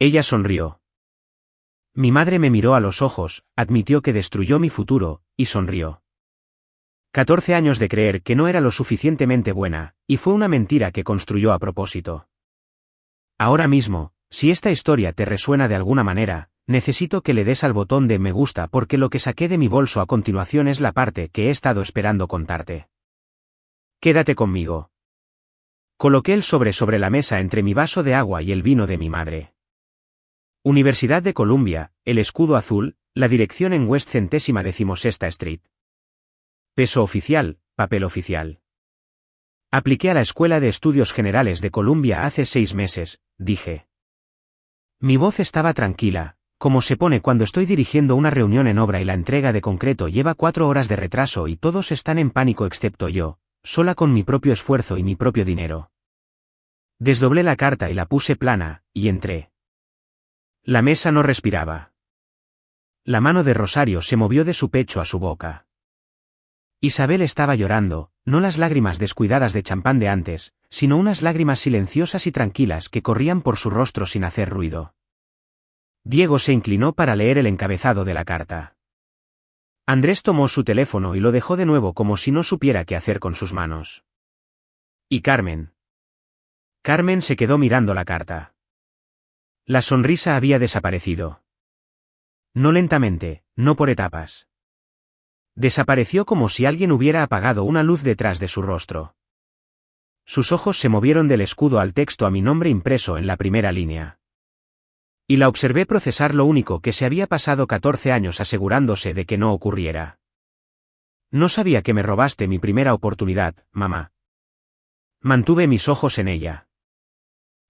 Ella sonrió. Mi madre me miró a los ojos, admitió que destruyó mi futuro, y sonrió. 14 años de creer que no era lo suficientemente buena, y fue una mentira que construyó a propósito. Ahora mismo, si esta historia te resuena de alguna manera, necesito que le des al botón de me gusta porque lo que saqué de mi bolso a continuación es la parte que he estado esperando contarte. Quédate conmigo. Coloqué el sobre la mesa entre mi vaso de agua y el vino de mi madre. Universidad de Columbia, el escudo azul, la dirección en West 116ª Street. Peso oficial, papel oficial. Apliqué a la Escuela de Estudios Generales de Columbia hace 6 meses, dije. Mi voz estaba tranquila, como se pone cuando estoy dirigiendo una reunión en obra y la entrega de concreto lleva 4 horas de retraso y todos están en pánico excepto yo, sola con mi propio esfuerzo y mi propio dinero. Desdoblé la carta y la puse plana, y entré. La mesa no respiraba. La mano de Rosario se movió de su pecho a su boca. Isabel estaba llorando, no las lágrimas descuidadas de champán de antes, sino unas lágrimas silenciosas y tranquilas que corrían por su rostro sin hacer ruido. Diego se inclinó para leer el encabezado de la carta. Andrés tomó su teléfono y lo dejó de nuevo como si no supiera qué hacer con sus manos. ¿Y Carmen? Carmen se quedó mirando la carta. La sonrisa había desaparecido. No lentamente, no por etapas. Desapareció como si alguien hubiera apagado una luz detrás de su rostro. Sus ojos se movieron del escudo al texto a mi nombre impreso en la primera línea. Y la observé procesar lo único que se había pasado 14 años asegurándose de que no ocurriera. No sabía que me robaste mi primera oportunidad, mamá. Mantuve mis ojos en ella.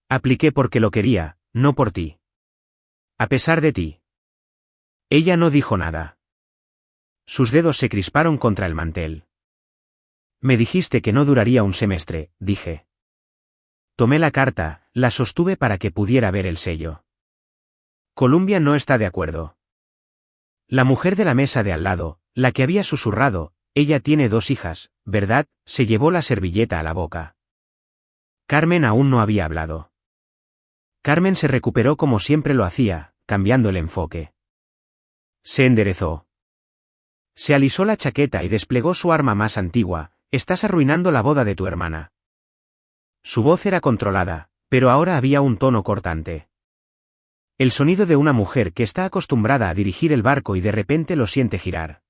Apliqué porque lo quería, no por ti. A pesar de ti. Ella no dijo nada. Sus dedos se crisparon contra el mantel. Me dijiste que no duraría un semestre, dije. Tomé la carta, la sostuve para que pudiera ver el sello. Columbia no está de acuerdo. La mujer de la mesa de al lado, la que había susurrado, ella tiene 2 hijas, ¿verdad?, se llevó la servilleta a la boca. Carmen aún no había hablado. Carmen se recuperó como siempre lo hacía, cambiando el enfoque. Se enderezó. Se alisó la chaqueta y desplegó su arma más antigua: estás arruinando la boda de tu hermana. Su voz era controlada, pero ahora había un tono cortante. El sonido de una mujer que está acostumbrada a dirigir el barco y de repente lo siente girar.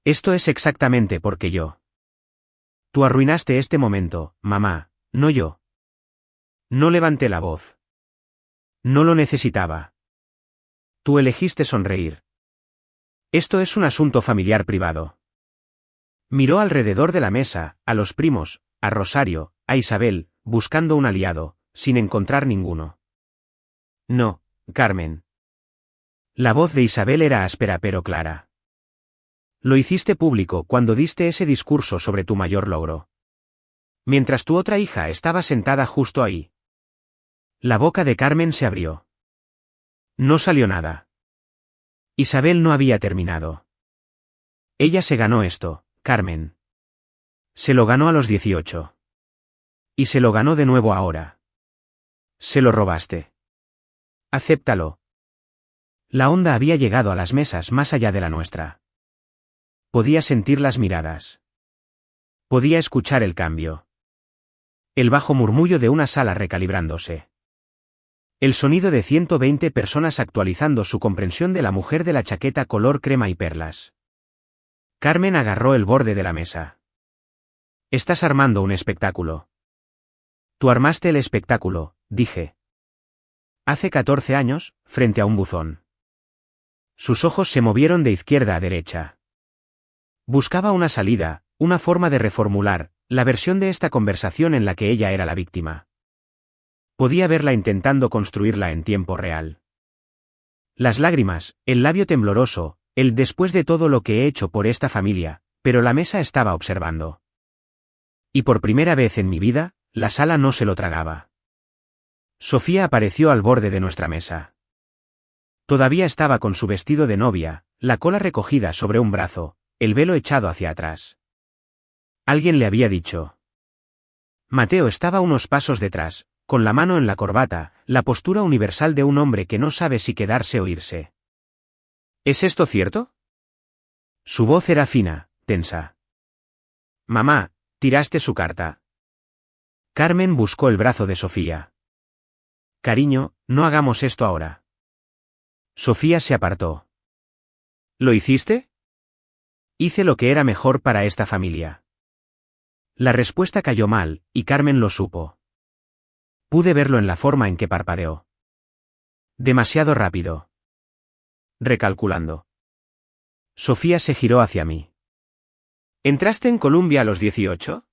Esto es exactamente porque yo. Tú arruinaste este momento, mamá, no yo. No levanté la voz. No lo necesitaba. Tú elegiste sonreír. Esto es un asunto familiar privado. Miró alrededor de la mesa, a los primos, a Rosario, a Isabel, buscando un aliado, sin encontrar ninguno. No, Carmen. La voz de Isabel era áspera pero clara. Lo hiciste público cuando diste ese discurso sobre tu mayor logro. Mientras tu otra hija estaba sentada justo ahí. La boca de Carmen se abrió. No salió nada. Isabel no había terminado. Ella se ganó esto, Carmen. Se lo ganó a los 18. Y se lo ganó de nuevo ahora. Se lo robaste. Acéptalo. La onda había llegado a las mesas más allá de la nuestra. Podía sentir las miradas. Podía escuchar el cambio. El bajo murmullo de una sala recalibrándose. El sonido de 120 personas actualizando su comprensión de la mujer de la chaqueta color crema y perlas. Carmen agarró el borde de la mesa. Estás armando un espectáculo. Tú armaste el espectáculo, dije. Hace 14 años, frente a un buzón. Sus ojos se movieron de izquierda a derecha. Buscaba una salida, una forma de reformular la versión de esta conversación en la que ella era la víctima. Podía verla intentando construirla en tiempo real. Las lágrimas, el labio tembloroso, el después de todo lo que he hecho por esta familia, pero la mesa estaba observando. Y por primera vez en mi vida, la sala no se lo tragaba. Sofía apareció al borde de nuestra mesa. Todavía estaba con su vestido de novia, la cola recogida sobre un brazo, el velo echado hacia atrás. Alguien le había dicho. Mateo estaba unos pasos detrás, con la mano en la corbata, la postura universal de un hombre que no sabe si quedarse o irse. ¿Es esto cierto? Su voz era fina, tensa. Mamá, tiraste su carta. Carmen buscó el brazo de Sofía. Cariño, no hagamos esto ahora. Sofía se apartó. ¿Lo hiciste? Hice lo que era mejor para esta familia. La respuesta cayó mal, y Carmen lo supo. Pude verlo en la forma en que parpadeó. Demasiado rápido. Recalculando. Sofía se giró hacia mí. ¿Entraste en Columbia a los 18?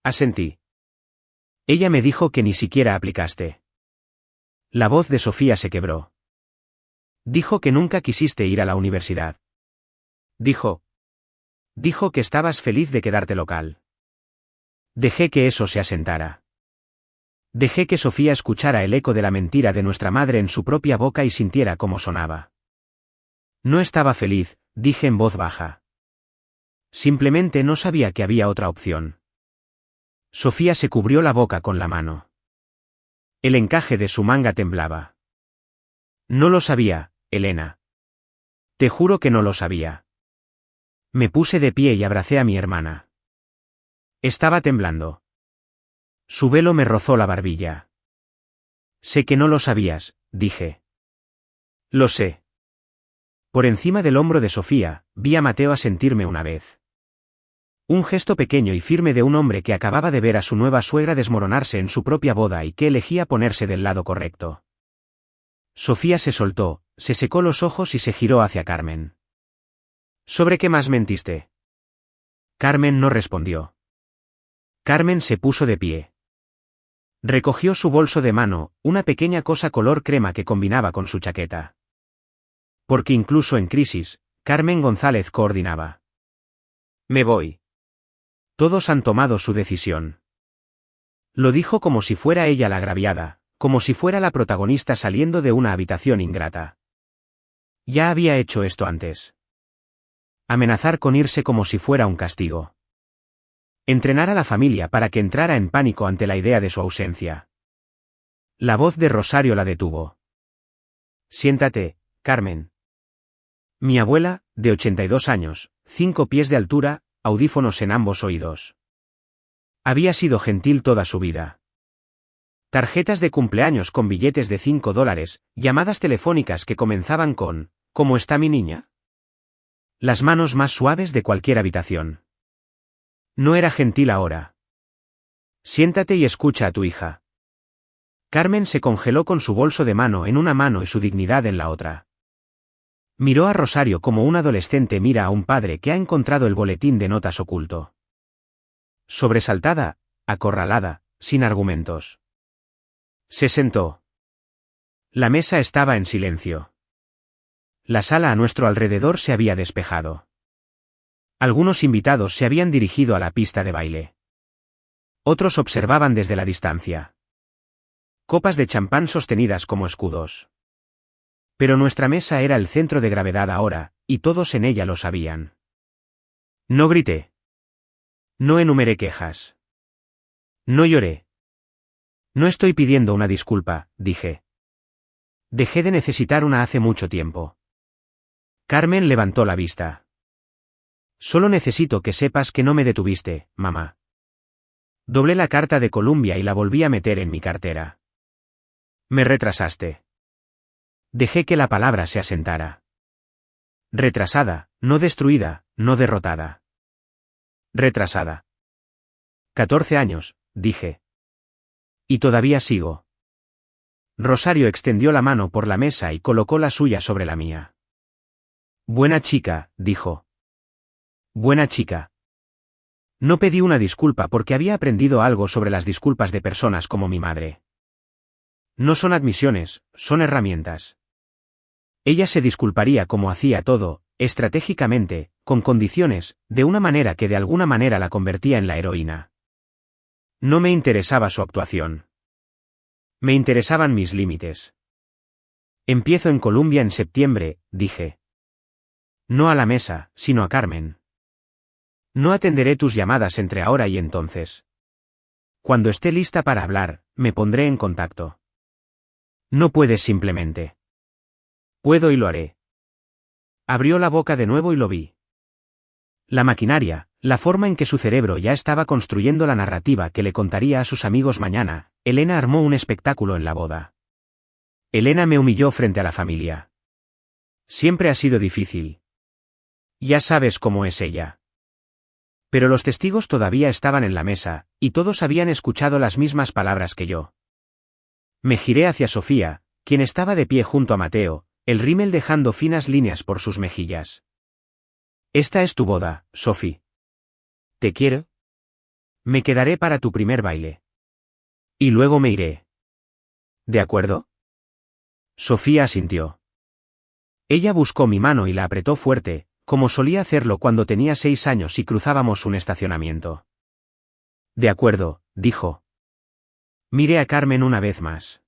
Asentí. Ella me dijo que ni siquiera aplicaste. La voz de Sofía se quebró. Dijo que nunca quisiste ir a la universidad. Dijo que estabas feliz de quedarte local. Dejé que eso se asentara. Dejé que Sofía escuchara el eco de la mentira de nuestra madre en su propia boca y sintiera cómo sonaba. No estaba feliz, dije en voz baja. Simplemente no sabía que había otra opción. Sofía se cubrió la boca con la mano. El encaje de su manga temblaba. No lo sabía, Elena. Te juro que no lo sabía. Me puse de pie y abracé a mi hermana. Estaba temblando. Su velo me rozó la barbilla. Sé que no lo sabías, dije. Lo sé. Por encima del hombro de Sofía, vi a Mateo asentirme una vez. Un gesto pequeño y firme de un hombre que acababa de ver a su nueva suegra desmoronarse en su propia boda y que elegía ponerse del lado correcto. Sofía se soltó, se secó los ojos y se giró hacia Carmen. ¿Sobre qué más mentiste? Carmen no respondió. Carmen se puso de pie. Recogió su bolso de mano, una pequeña cosa color crema que combinaba con su chaqueta. Porque incluso en crisis, Carmen González coordinaba. Me voy. Todos han tomado su decisión. Lo dijo como si fuera ella la agraviada, como si fuera la protagonista saliendo de una habitación ingrata. Ya había hecho esto antes. Amenazar con irse como si fuera un castigo. Entrenar a la familia para que entrara en pánico ante la idea de su ausencia. La voz de Rosario la detuvo. Siéntate, Carmen. Mi abuela, de 82 años, 5 pies de altura, audífonos en ambos oídos. Había sido gentil toda su vida. Tarjetas de cumpleaños con billetes de $5, llamadas telefónicas que comenzaban con ¿cómo está mi niña? Las manos más suaves de cualquier habitación. No era gentil ahora. Siéntate y escucha a tu hija. Carmen se congeló con su bolso de mano en una mano y su dignidad en la otra. Miró a Rosario como un adolescente mira a un padre que ha encontrado el boletín de notas oculto. Sobresaltada, acorralada, sin argumentos. Se sentó. La mesa estaba en silencio. La sala a nuestro alrededor se había despejado. Algunos invitados se habían dirigido a la pista de baile. Otros observaban desde la distancia. Copas de champán sostenidas como escudos. Pero nuestra mesa era el centro de gravedad ahora, y todos en ella lo sabían. No grité. No enumeré quejas. No lloré. No estoy pidiendo una disculpa, dije. Dejé de necesitar una hace mucho tiempo. Carmen levantó la vista. Solo necesito que sepas que no me detuviste, mamá. Doblé la carta de Columbia y la volví a meter en mi cartera. Me retrasaste. Dejé que la palabra se asentara. Retrasada, no destruida, no derrotada. Retrasada. 14 años, dije. Y todavía sigo. Rosario extendió la mano por la mesa y colocó la suya sobre la mía. Buena chica, dijo. Buena chica. No pedí una disculpa porque había aprendido algo sobre las disculpas de personas como mi madre. No son admisiones, son herramientas. Ella se disculparía como hacía todo, estratégicamente, con condiciones, de una manera que de alguna manera la convertía en la heroína. No me interesaba su actuación. Me interesaban mis límites. Empiezo en Columbia en septiembre, dije. No a la mesa, sino a Carmen. No atenderé tus llamadas entre ahora y entonces. Cuando esté lista para hablar, me pondré en contacto. No puedes simplemente. Puedo y lo haré. Abrió la boca de nuevo y lo vi. La maquinaria, la forma en que su cerebro ya estaba construyendo la narrativa que le contaría a sus amigos mañana, Elena armó un espectáculo en la boda. Elena me humilló frente a la familia. Siempre ha sido difícil. Ya sabes cómo es ella. Pero los testigos todavía estaban en la mesa, y todos habían escuchado las mismas palabras que yo. Me giré hacia Sofía, quien estaba de pie junto a Mateo, el rímel dejando finas líneas por sus mejillas. Esta es tu boda, Sophie. ¿Te quiero? Me quedaré para tu primer baile. Y luego me iré. ¿De acuerdo? Sofía asintió. Ella buscó mi mano y la apretó fuerte, como solía hacerlo cuando tenía 6 años y cruzábamos un estacionamiento. De acuerdo, dijo. Miré a Carmen una vez más.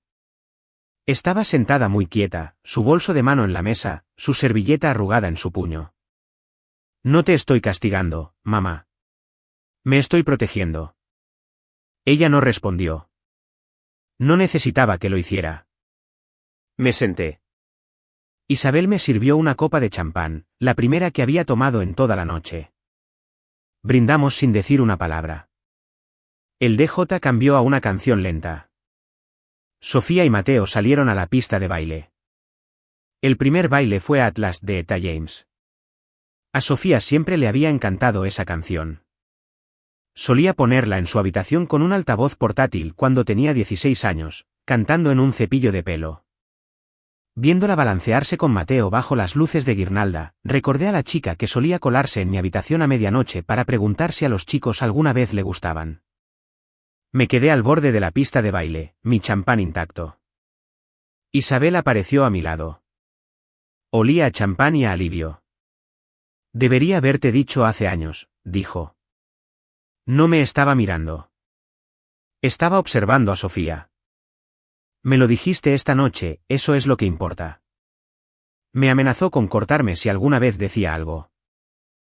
Estaba sentada muy quieta, su bolso de mano en la mesa, su servilleta arrugada en su puño. No te estoy castigando, mamá. Me estoy protegiendo. Ella no respondió. No necesitaba que lo hiciera. Me senté. Isabel me sirvió una copa de champán, la primera que había tomado en toda la noche. Brindamos sin decir una palabra. El DJ cambió a una canción lenta. Sofía y Mateo salieron a la pista de baile. El primer baile fue Atlas de Etta James. A Sofía siempre le había encantado esa canción. Solía ponerla en su habitación con un altavoz portátil cuando tenía 16 años, cantando en un cepillo de pelo. Viéndola balancearse con Mateo bajo las luces de guirnalda, recordé a la chica que solía colarse en mi habitación a medianoche para preguntar si a los chicos alguna vez le gustaban. Me quedé al borde de la pista de baile, mi champán intacto. Isabel apareció a mi lado. Olía a champán y a alivio. Debería haberte dicho hace años, dijo. No me estaba mirando. Estaba observando a Sofía. Me lo dijiste esta noche, eso es lo que importa. Me amenazó con cortarme si alguna vez decía algo.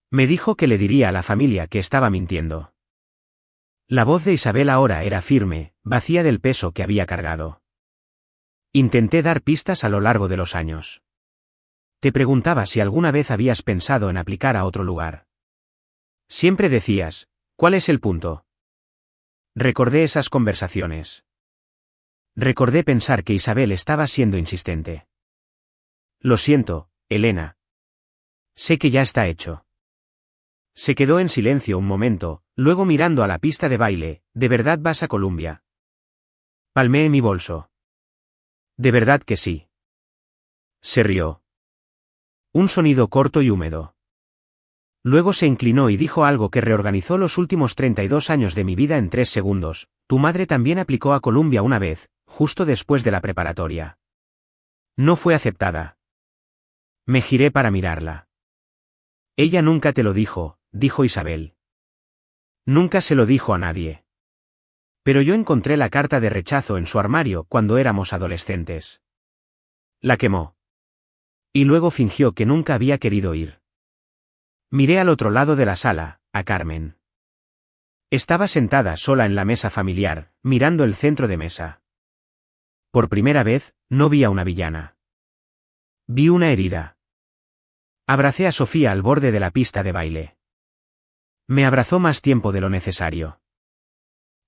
Me dijo que le diría a la familia que estaba mintiendo. La voz de Isabel ahora era firme, vacía del peso que había cargado. Intenté dar pistas a lo largo de los años. Te preguntaba si alguna vez habías pensado en aplicar a otro lugar. Siempre decías, ¿cuál es el punto? Recordé esas conversaciones. Recordé pensar que Isabel estaba siendo insistente. Lo siento, Elena. Sé que ya está hecho. Se quedó en silencio un momento, luego mirando a la pista de baile. ¿De verdad vas a Columbia? Palmé mi bolso. ¿De verdad que sí? Se rió. Un sonido corto y húmedo. Luego se inclinó y dijo algo que reorganizó los últimos 32 años de mi vida en 3 segundos. Tu madre también aplicó a Columbia una vez, justo después de la preparatoria. No fue aceptada. Me giré para mirarla. Ella nunca te lo dijo, dijo Isabel. Nunca se lo dijo a nadie. Pero yo encontré la carta de rechazo en su armario cuando éramos adolescentes. La quemó. Y luego fingió que nunca había querido ir. Miré al otro lado de la sala, a Carmen. Estaba sentada sola en la mesa familiar, mirando el centro de mesa. Por primera vez, no vi a una villana. Vi una herida. Abracé a Sofía al borde de la pista de baile. Me abrazó más tiempo de lo necesario.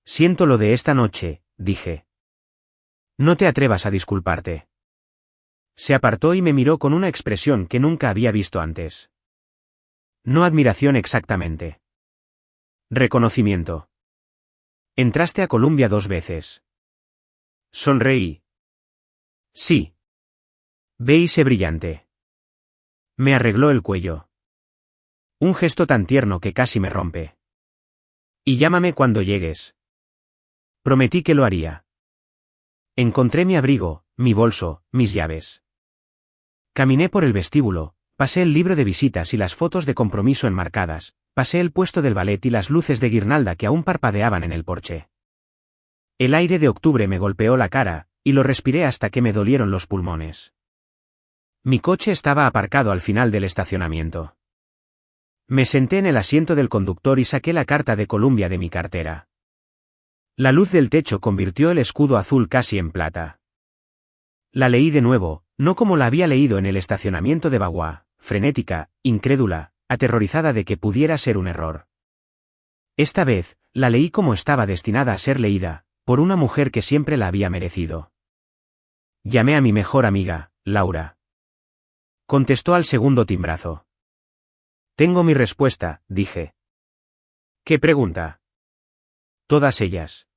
Siento lo de esta noche, dije. No te atrevas a disculparte. Se apartó y me miró con una expresión que nunca había visto antes. No admiración exactamente. Reconocimiento. Entraste a Columbia 2 veces. Sonreí. Sí. Veise brillante. Me arregló el cuello. Un gesto tan tierno que casi me rompe. Y llámame cuando llegues. Prometí que lo haría. Encontré mi abrigo, mi bolso, mis llaves. Caminé por el vestíbulo, pasé el libro de visitas y las fotos de compromiso enmarcadas, pasé el puesto del ballet y las luces de guirnalda que aún parpadeaban en el porche. El aire de octubre me golpeó la cara, y lo respiré hasta que me dolieron los pulmones. Mi coche estaba aparcado al final del estacionamiento. Me senté en el asiento del conductor y saqué la carta de Columbia de mi cartera. La luz del techo convirtió el escudo azul casi en plata. La leí de nuevo, no como la había leído en el estacionamiento de Bagua, frenética, incrédula, aterrorizada de que pudiera ser un error. Esta vez, la leí como estaba destinada a ser leída, por una mujer que siempre la había merecido. Llamé a mi mejor amiga, Laura. Contestó al segundo timbrazo. Tengo mi respuesta, dije. ¿Qué pregunta? Todas ellas.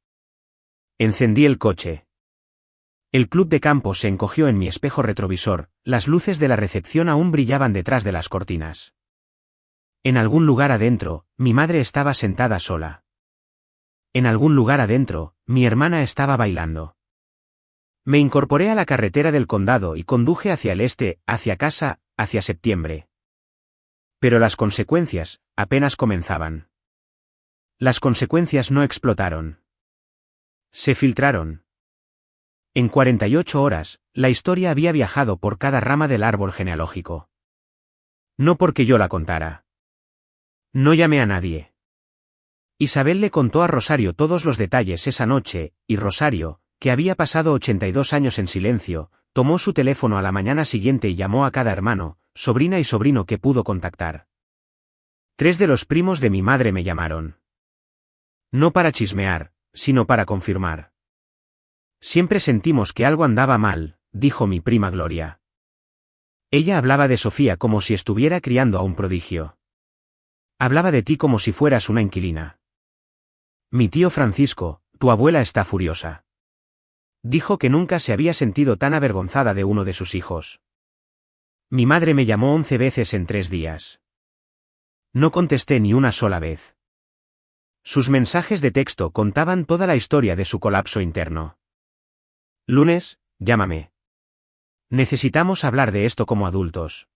Encendí el coche. El club de campo se encogió en mi espejo retrovisor, las luces de la recepción aún brillaban detrás de las cortinas. En algún lugar adentro, mi madre estaba sentada sola. En algún lugar adentro, mi hermana estaba bailando. Me incorporé a la carretera del condado y conduje hacia el este, hacia casa, hacia septiembre. Pero las consecuencias, apenas comenzaban. Las consecuencias no explotaron. Se filtraron. En 48 horas, la historia había viajado por cada rama del árbol genealógico. No porque yo la contara. No llamé a nadie. Isabel le contó a Rosario todos los detalles esa noche, y Rosario, que había pasado 82 años en silencio, Tomó su teléfono a la mañana siguiente y llamó a cada hermano, sobrina y sobrino que pudo contactar. 3 de los primos de mi madre me llamaron. No para chismear, sino para confirmar. Siempre sentimos que algo andaba mal, dijo mi prima Gloria. Ella hablaba de Sofía como si estuviera criando a un prodigio. Hablaba de ti como si fueras una inquilina. Mi tío Francisco, tu abuela está furiosa. Dijo que nunca se había sentido tan avergonzada de uno de sus hijos. Mi madre me llamó 11 veces en 3 días. No contesté ni una sola vez. Sus mensajes de texto contaban toda la historia de su colapso interno. Lunes, llámame. Necesitamos hablar de esto como adultos.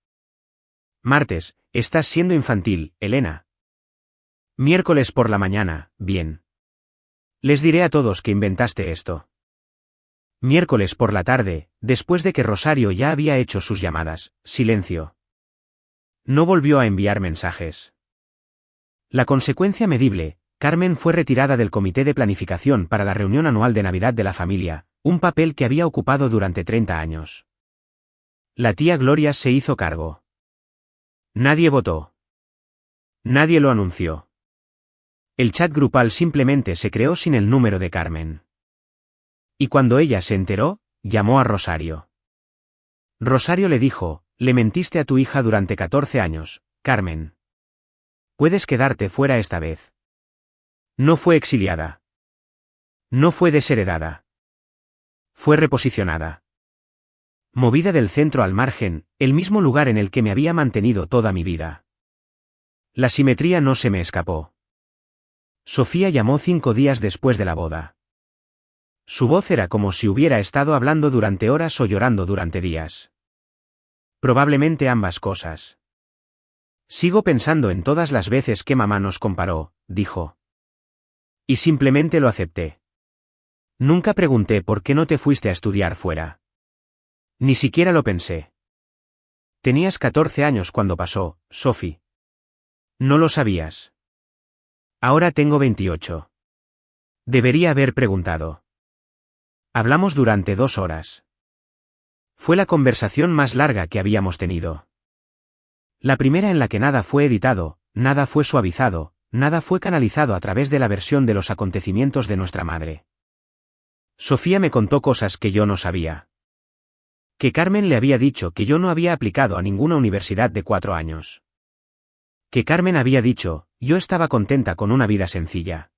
Martes, estás siendo infantil, Elena. Miércoles por la mañana, bien. Les diré a todos que inventaste esto. Miércoles por la tarde, después de que Rosario ya había hecho sus llamadas, silencio. No volvió a enviar mensajes. La consecuencia medible, Carmen fue retirada del comité de planificación para la reunión anual de Navidad de la familia, un papel que había ocupado durante 30 años. La tía Gloria se hizo cargo. Nadie votó. Nadie lo anunció. El chat grupal simplemente se creó sin el número de Carmen. Y cuando ella se enteró, llamó a Rosario. Rosario le dijo, le mentiste a tu hija durante 14 años, Carmen. Puedes quedarte fuera esta vez. No fue exiliada. No fue desheredada. Fue reposicionada. Movida del centro al margen, el mismo lugar en el que me había mantenido toda mi vida. La simetría no se me escapó. Sofía llamó 5 días después de la boda. Su voz era como si hubiera estado hablando durante horas o llorando durante días. Probablemente ambas cosas. Sigo pensando en todas las veces que mamá nos comparó, dijo. Y simplemente lo acepté. Nunca pregunté por qué no te fuiste a estudiar fuera. Ni siquiera lo pensé. Tenías 14 años cuando pasó, Sophie. No lo sabías. Ahora tengo 28. Debería haber preguntado. Hablamos durante 2 horas. Fue la conversación más larga que habíamos tenido. La primera en la que nada fue editado, nada fue suavizado, nada fue canalizado a través de la versión de los acontecimientos de nuestra madre. Sofía me contó cosas que yo no sabía. Que Carmen le había dicho que yo no había aplicado a ninguna universidad de 4 años. Que Carmen había dicho, yo estaba contenta con una vida sencilla.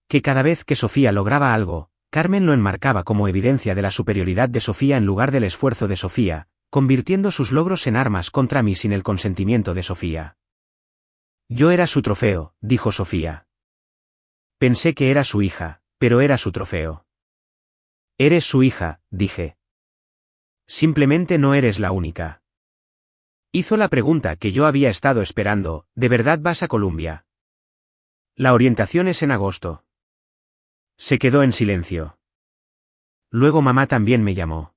Que cada vez que Sofía lograba algo, Carmen lo enmarcaba como evidencia de la superioridad de Sofía en lugar del esfuerzo de Sofía, convirtiendo sus logros en armas contra mí sin el consentimiento de Sofía. Yo era su trofeo, dijo Sofía. Pensé que era su hija, pero era su trofeo. Eres su hija, dije. Simplemente no eres la única. Hizo la pregunta que yo había estado esperando, ¿de verdad vas a Columbia? La orientación es en agosto. Se quedó en silencio. Luego mamá también me llamó.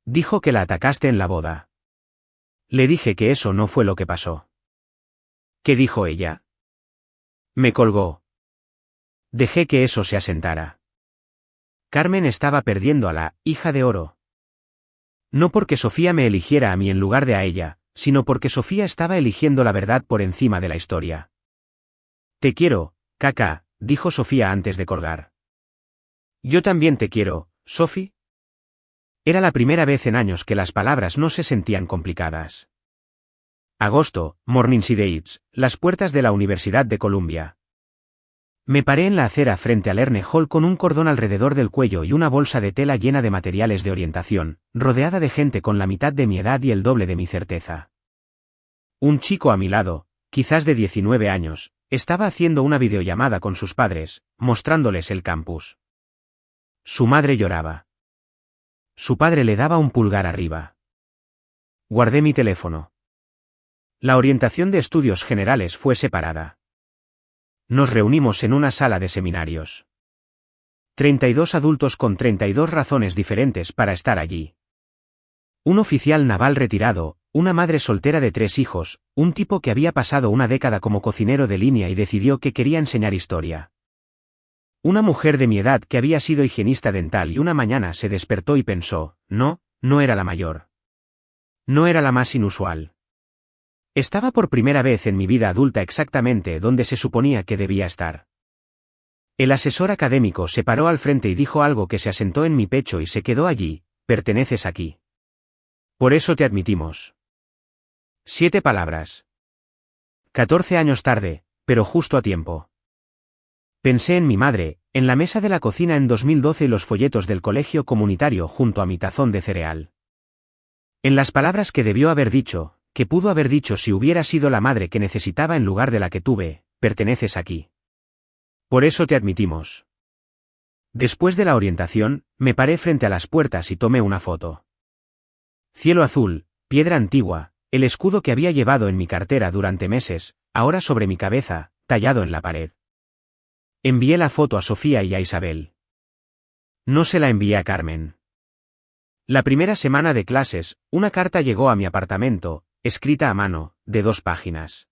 Dijo que la atacaste en la boda. Le dije que eso no fue lo que pasó. ¿Qué dijo ella? Me colgó. Dejé que eso se asentara. Carmen estaba perdiendo a la hija de oro. No porque Sofía me eligiera a mí en lugar de a ella, sino porque Sofía estaba eligiendo la verdad por encima de la historia. Te quiero, Caca, dijo Sofía antes de colgar. Yo también te quiero, Sophie. Era la primera vez en años que las palabras no se sentían complicadas. Agosto, Mornings y Dates, las puertas de la Universidad de Columbia. Me paré en la acera frente al Erne Hall con un cordón alrededor del cuello y una bolsa de tela llena de materiales de orientación, rodeada de gente con la mitad de mi edad y el doble de mi certeza. Un chico a mi lado, quizás de 19 años, estaba haciendo una videollamada con sus padres, mostrándoles el campus. Su madre lloraba. Su padre le daba un pulgar arriba. Guardé mi teléfono. La orientación de estudios generales fue separada. Nos reunimos en una sala de seminarios. 32 adultos con 32 razones diferentes para estar allí. Un oficial naval retirado, una madre soltera de 3 hijos, un tipo que había pasado una década como cocinero de línea y decidió que quería enseñar historia. Una mujer de mi edad que había sido higienista dental y una mañana se despertó y pensó, no era la mayor. No era la más inusual. Estaba por primera vez en mi vida adulta exactamente donde se suponía que debía estar. El asesor académico se paró al frente y dijo algo que se asentó en mi pecho y se quedó allí: perteneces aquí. Por eso te admitimos. 7 palabras. 14 años tarde, pero justo a tiempo. Pensé en mi madre, en la mesa de la cocina en 2012 y los folletos del colegio comunitario junto a mi tazón de cereal. En las palabras que debió haber dicho, que pudo haber dicho si hubiera sido la madre que necesitaba en lugar de la que tuve: perteneces aquí. Por eso te admitimos. Después de la orientación, me paré frente a las puertas y tomé una foto. Cielo azul, piedra antigua, el escudo que había llevado en mi cartera durante meses, ahora sobre mi cabeza, tallado en la pared. Envié la foto a Sofía y a Isabel. No se la envié a Carmen. La primera semana de clases, una carta llegó a mi apartamento, escrita a mano, de 2 páginas.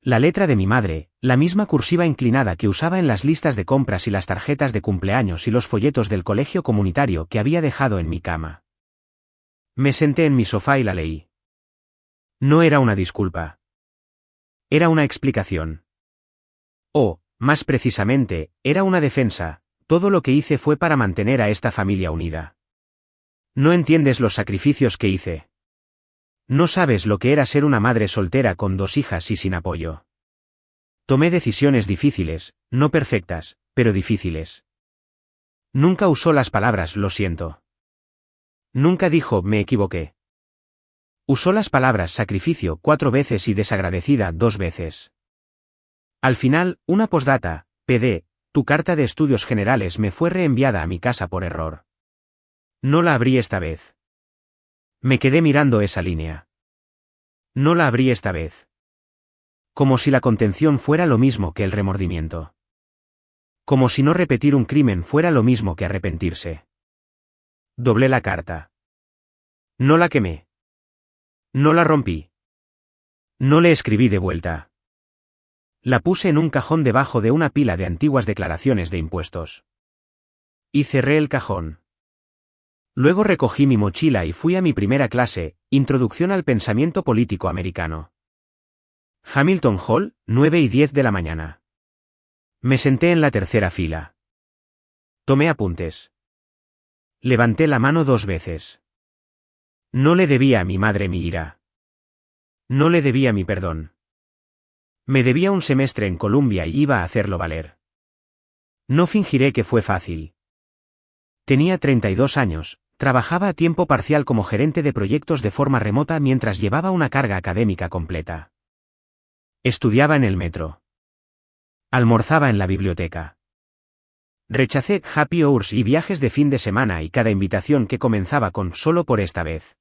La letra de mi madre, la misma cursiva inclinada que usaba en las listas de compras y las tarjetas de cumpleaños y los folletos del colegio comunitario que había dejado en mi cama. Me senté en mi sofá y la leí. No era una disculpa. Era una explicación. O, más precisamente, era una defensa: todo lo que hice fue para mantener a esta familia unida. No entiendes los sacrificios que hice. No sabes lo que era ser una madre soltera con 2 hijas y sin apoyo. Tomé decisiones difíciles, no perfectas, pero difíciles. Nunca usó las palabras lo siento. Nunca dijo me equivoqué. Usó las palabras sacrificio 4 veces y desagradecida 2 veces. Al final, una postdata: PD, tu carta de estudios generales me fue reenviada a mi casa por error. No la abrí esta vez. Me quedé mirando esa línea. No la abrí esta vez. Como si la contención fuera lo mismo que el remordimiento. Como si no repetir un crimen fuera lo mismo que arrepentirse. Doblé la carta. No la quemé. No la rompí. No le escribí de vuelta. La puse en un cajón debajo de una pila de antiguas declaraciones de impuestos. Y cerré el cajón. Luego recogí mi mochila y fui a mi primera clase, Introducción al Pensamiento Político Americano. Hamilton Hall, 9:10 de la mañana. Me senté en la tercera fila. Tomé apuntes. Levanté la mano 2 veces. No le debía a mi madre mi ira. No le debía mi perdón. Me debía un semestre en Columbia y iba a hacerlo valer. No fingiré que fue fácil. Tenía 32 años, trabajaba a tiempo parcial como gerente de proyectos de forma remota mientras llevaba una carga académica completa. Estudiaba en el metro. Almorzaba en la biblioteca. Rechacé happy hours y viajes de fin de semana y cada invitación que comenzaba con solo por esta vez.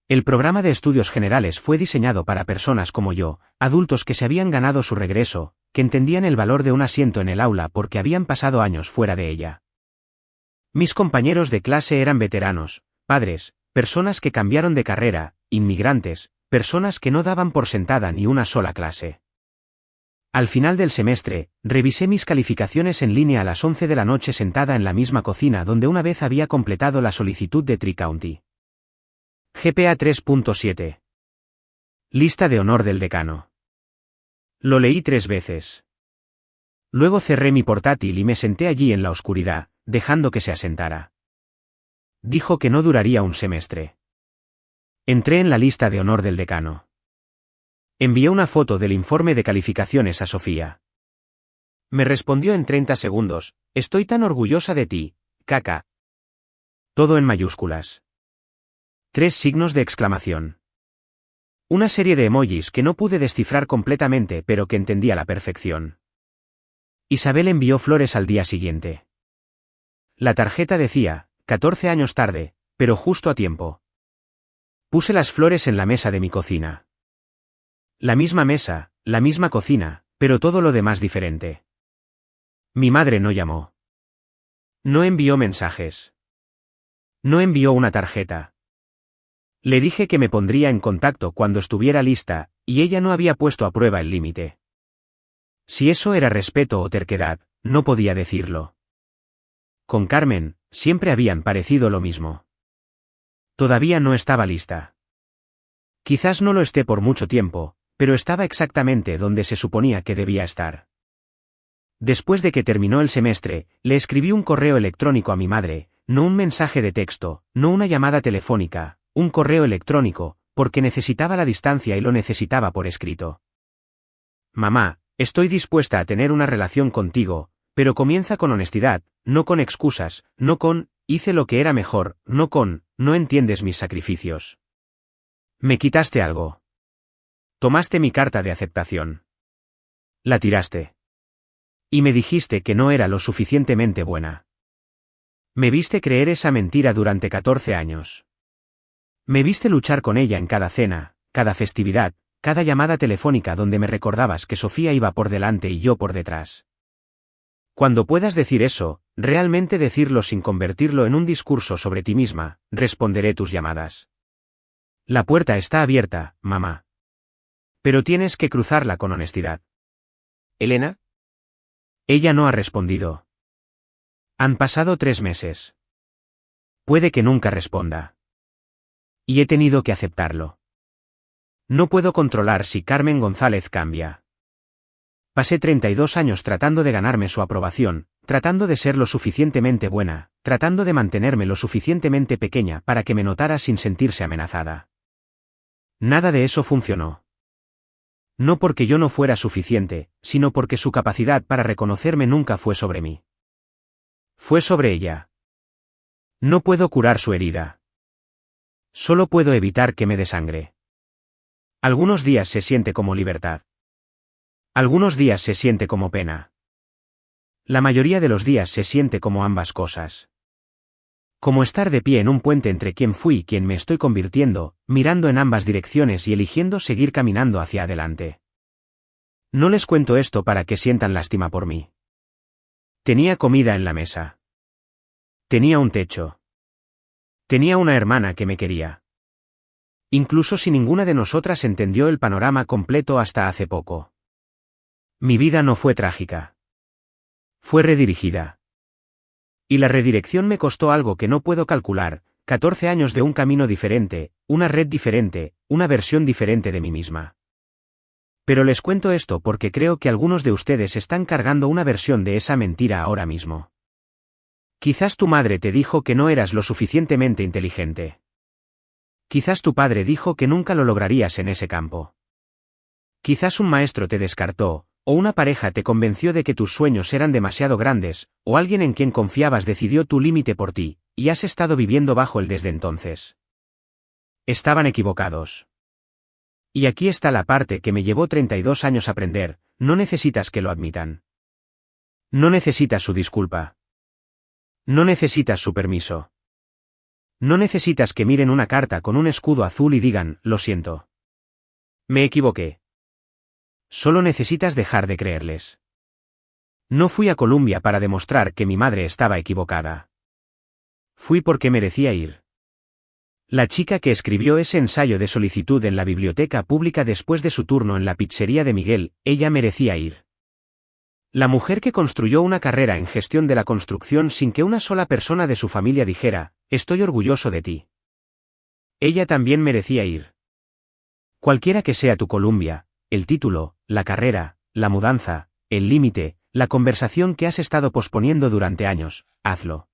El programa de estudios generales fue diseñado para personas como yo, adultos que se habían ganado su regreso, que entendían el valor de un asiento en el aula porque habían pasado años fuera de ella. Mis compañeros de clase eran veteranos, padres, personas que cambiaron de carrera, inmigrantes, personas que no daban por sentada ni una sola clase. Al final del semestre, revisé mis calificaciones en línea a las 11 de la noche sentada en la misma cocina donde una vez había completado la solicitud de Tri-County. GPA 3.7. Lista de honor del decano. Lo leí 3 veces. Luego cerré mi portátil y me senté allí en la oscuridad, dejando que se asentara. Dijo que no duraría un semestre. Entré en la lista de honor del decano. Envié una foto del informe de calificaciones a Sofía. Me respondió en 30 segundos: estoy tan orgullosa de ti, caca. Todo en mayúsculas. 3 signos de exclamación. Una serie de emojis que no pude descifrar completamente pero que entendí a la perfección. Isabel envió flores al día siguiente. La tarjeta decía: 14 años tarde, pero justo a tiempo. Puse las flores en la mesa de mi cocina. La misma mesa, la misma cocina, pero todo lo demás diferente. Mi madre no llamó. No envió mensajes. No envió una tarjeta. Le dije que me pondría en contacto cuando estuviera lista, y ella no había puesto a prueba el límite. Si eso era respeto o terquedad, no podía decirlo. Con Carmen, siempre habían parecido lo mismo. Todavía no estaba lista. Quizás no lo esté por mucho tiempo, pero estaba exactamente donde se suponía que debía estar. Después de que terminó el semestre, le escribí un correo electrónico a mi madre, no un mensaje de texto, no una llamada telefónica, un correo electrónico, porque necesitaba la distancia y lo necesitaba por escrito. Mamá, estoy dispuesta a tener una relación contigo, pero comienza con honestidad, no con excusas, no con, hice lo que era mejor, no con, no entiendes mis sacrificios. Me quitaste algo. Tomaste mi carta de aceptación. La tiraste. Y me dijiste que no era lo suficientemente buena. Me viste creer esa mentira durante 14 años. Me viste luchar con ella en cada cena, cada festividad, cada llamada telefónica donde me recordabas que Sofía iba por delante y yo por detrás. Cuando puedas decir eso, realmente decirlo sin convertirlo en un discurso sobre ti misma, responderé tus llamadas. La puerta está abierta, mamá. Pero tienes que cruzarla con honestidad. ¿Elena? Ella no ha respondido. Han pasado 3 meses. Puede que nunca responda. Y he tenido que aceptarlo. No puedo controlar si Carmen González cambia. Pasé 32 años tratando de ganarme su aprobación, tratando de ser lo suficientemente buena, tratando de mantenerme lo suficientemente pequeña para que me notara sin sentirse amenazada. Nada de eso funcionó. No porque yo no fuera suficiente, sino porque su capacidad para reconocerme nunca fue sobre mí. Fue sobre ella. No puedo curar su herida. Solo puedo evitar que me desangre. Algunos días se siente como libertad. Algunos días se siente como pena. La mayoría de los días se siente como ambas cosas. Como estar de pie en un puente entre quien fui y quien me estoy convirtiendo, mirando en ambas direcciones y eligiendo seguir caminando hacia adelante. No les cuento esto para que sientan lástima por mí. Tenía comida en la mesa. Tenía un techo. Tenía una hermana que me quería. Incluso si ninguna de nosotras entendió el panorama completo hasta hace poco. Mi vida no fue trágica. Fue redirigida. Y la redirección me costó algo que no puedo calcular, 14 años de un camino diferente, una red diferente, una versión diferente de mí misma. Pero les cuento esto porque creo que algunos de ustedes están cargando una versión de esa mentira ahora mismo. Quizás tu madre te dijo que no eras lo suficientemente inteligente. Quizás tu padre dijo que nunca lo lograrías en ese campo. Quizás un maestro te descartó, o una pareja te convenció de que tus sueños eran demasiado grandes, o alguien en quien confiabas decidió tu límite por ti, y has estado viviendo bajo él desde entonces. Estaban equivocados. Y aquí está la parte que me llevó 32 años aprender, no necesitas que lo admitan. No necesitas su disculpa. No necesitas su permiso. No necesitas que miren una carta con un escudo azul y digan, lo siento. Me equivoqué. Solo necesitas dejar de creerles. No fui a Columbia para demostrar que mi madre estaba equivocada. Fui porque merecía ir. La chica que escribió ese ensayo de solicitud en la biblioteca pública después de su turno en la pizzería de Miguel, ella merecía ir. La mujer que construyó una carrera en gestión de la construcción sin que una sola persona de su familia dijera, estoy orgulloso de ti. Ella también merecía ir. Cualquiera que sea tu Columbia, el título, la carrera, la mudanza, el límite, la conversación que has estado posponiendo durante años, hazlo.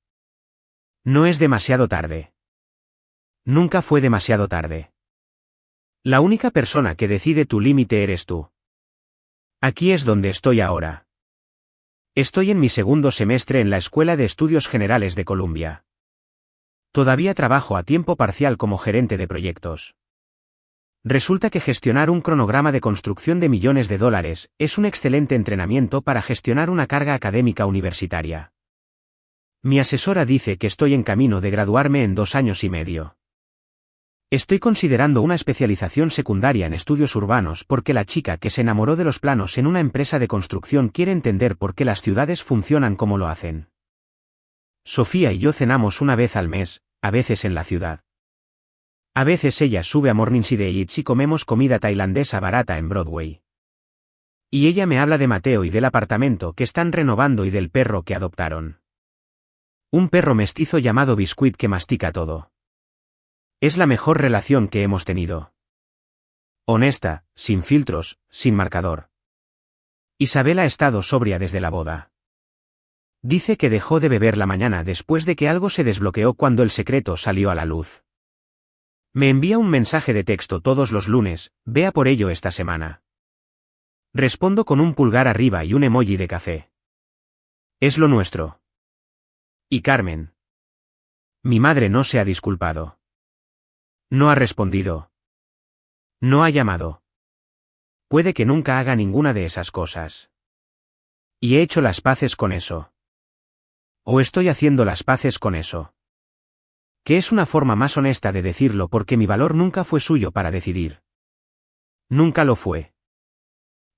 No es demasiado tarde. Nunca fue demasiado tarde. La única persona que decide tu límite eres tú. Aquí es donde estoy ahora. Estoy en mi segundo semestre en la Escuela de Estudios Generales de Columbia. Todavía trabajo a tiempo parcial como gerente de proyectos. Resulta que gestionar un cronograma de construcción de millones de dólares es un excelente entrenamiento para gestionar una carga académica universitaria. Mi asesora dice que estoy en camino de graduarme en 2 años y medio. Estoy considerando una especialización secundaria en estudios urbanos porque la chica que se enamoró de los planos en una empresa de construcción quiere entender por qué las ciudades funcionan como lo hacen. Sofía y yo cenamos una vez al mes, a veces en la ciudad. A veces ella sube a Morningside Eats y comemos comida tailandesa barata en Broadway. Y ella me habla de Mateo y del apartamento que están renovando y del perro que adoptaron. Un perro mestizo llamado Biscuit que mastica todo. Es la mejor relación que hemos tenido. Honesta, sin filtros, sin marcador. Isabel ha estado sobria desde la boda. Dice que dejó de beber la mañana después de que algo se desbloqueó cuando el secreto salió a la luz. Me envía un mensaje de texto todos los lunes, vea por ello esta semana. Respondo con un pulgar arriba y un emoji de café. Es lo nuestro. ¿Y Carmen? Mi madre no se ha disculpado. No ha respondido. No ha llamado. Puede que nunca haga ninguna de esas cosas. Y he hecho las paces con eso. O estoy haciendo las paces con eso. Que es una forma más honesta de decirlo porque mi valor nunca fue suyo para decidir. Nunca lo fue.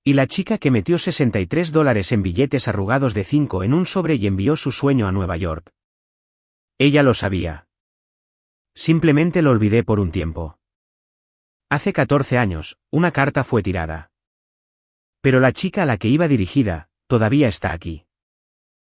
Y la chica que metió $63 en billetes arrugados de 5 en un sobre y envió su sueño a Nueva York. Ella lo sabía. Simplemente lo olvidé por un tiempo. Hace 14 años, una carta fue tirada. Pero la chica a la que iba dirigida, todavía está aquí.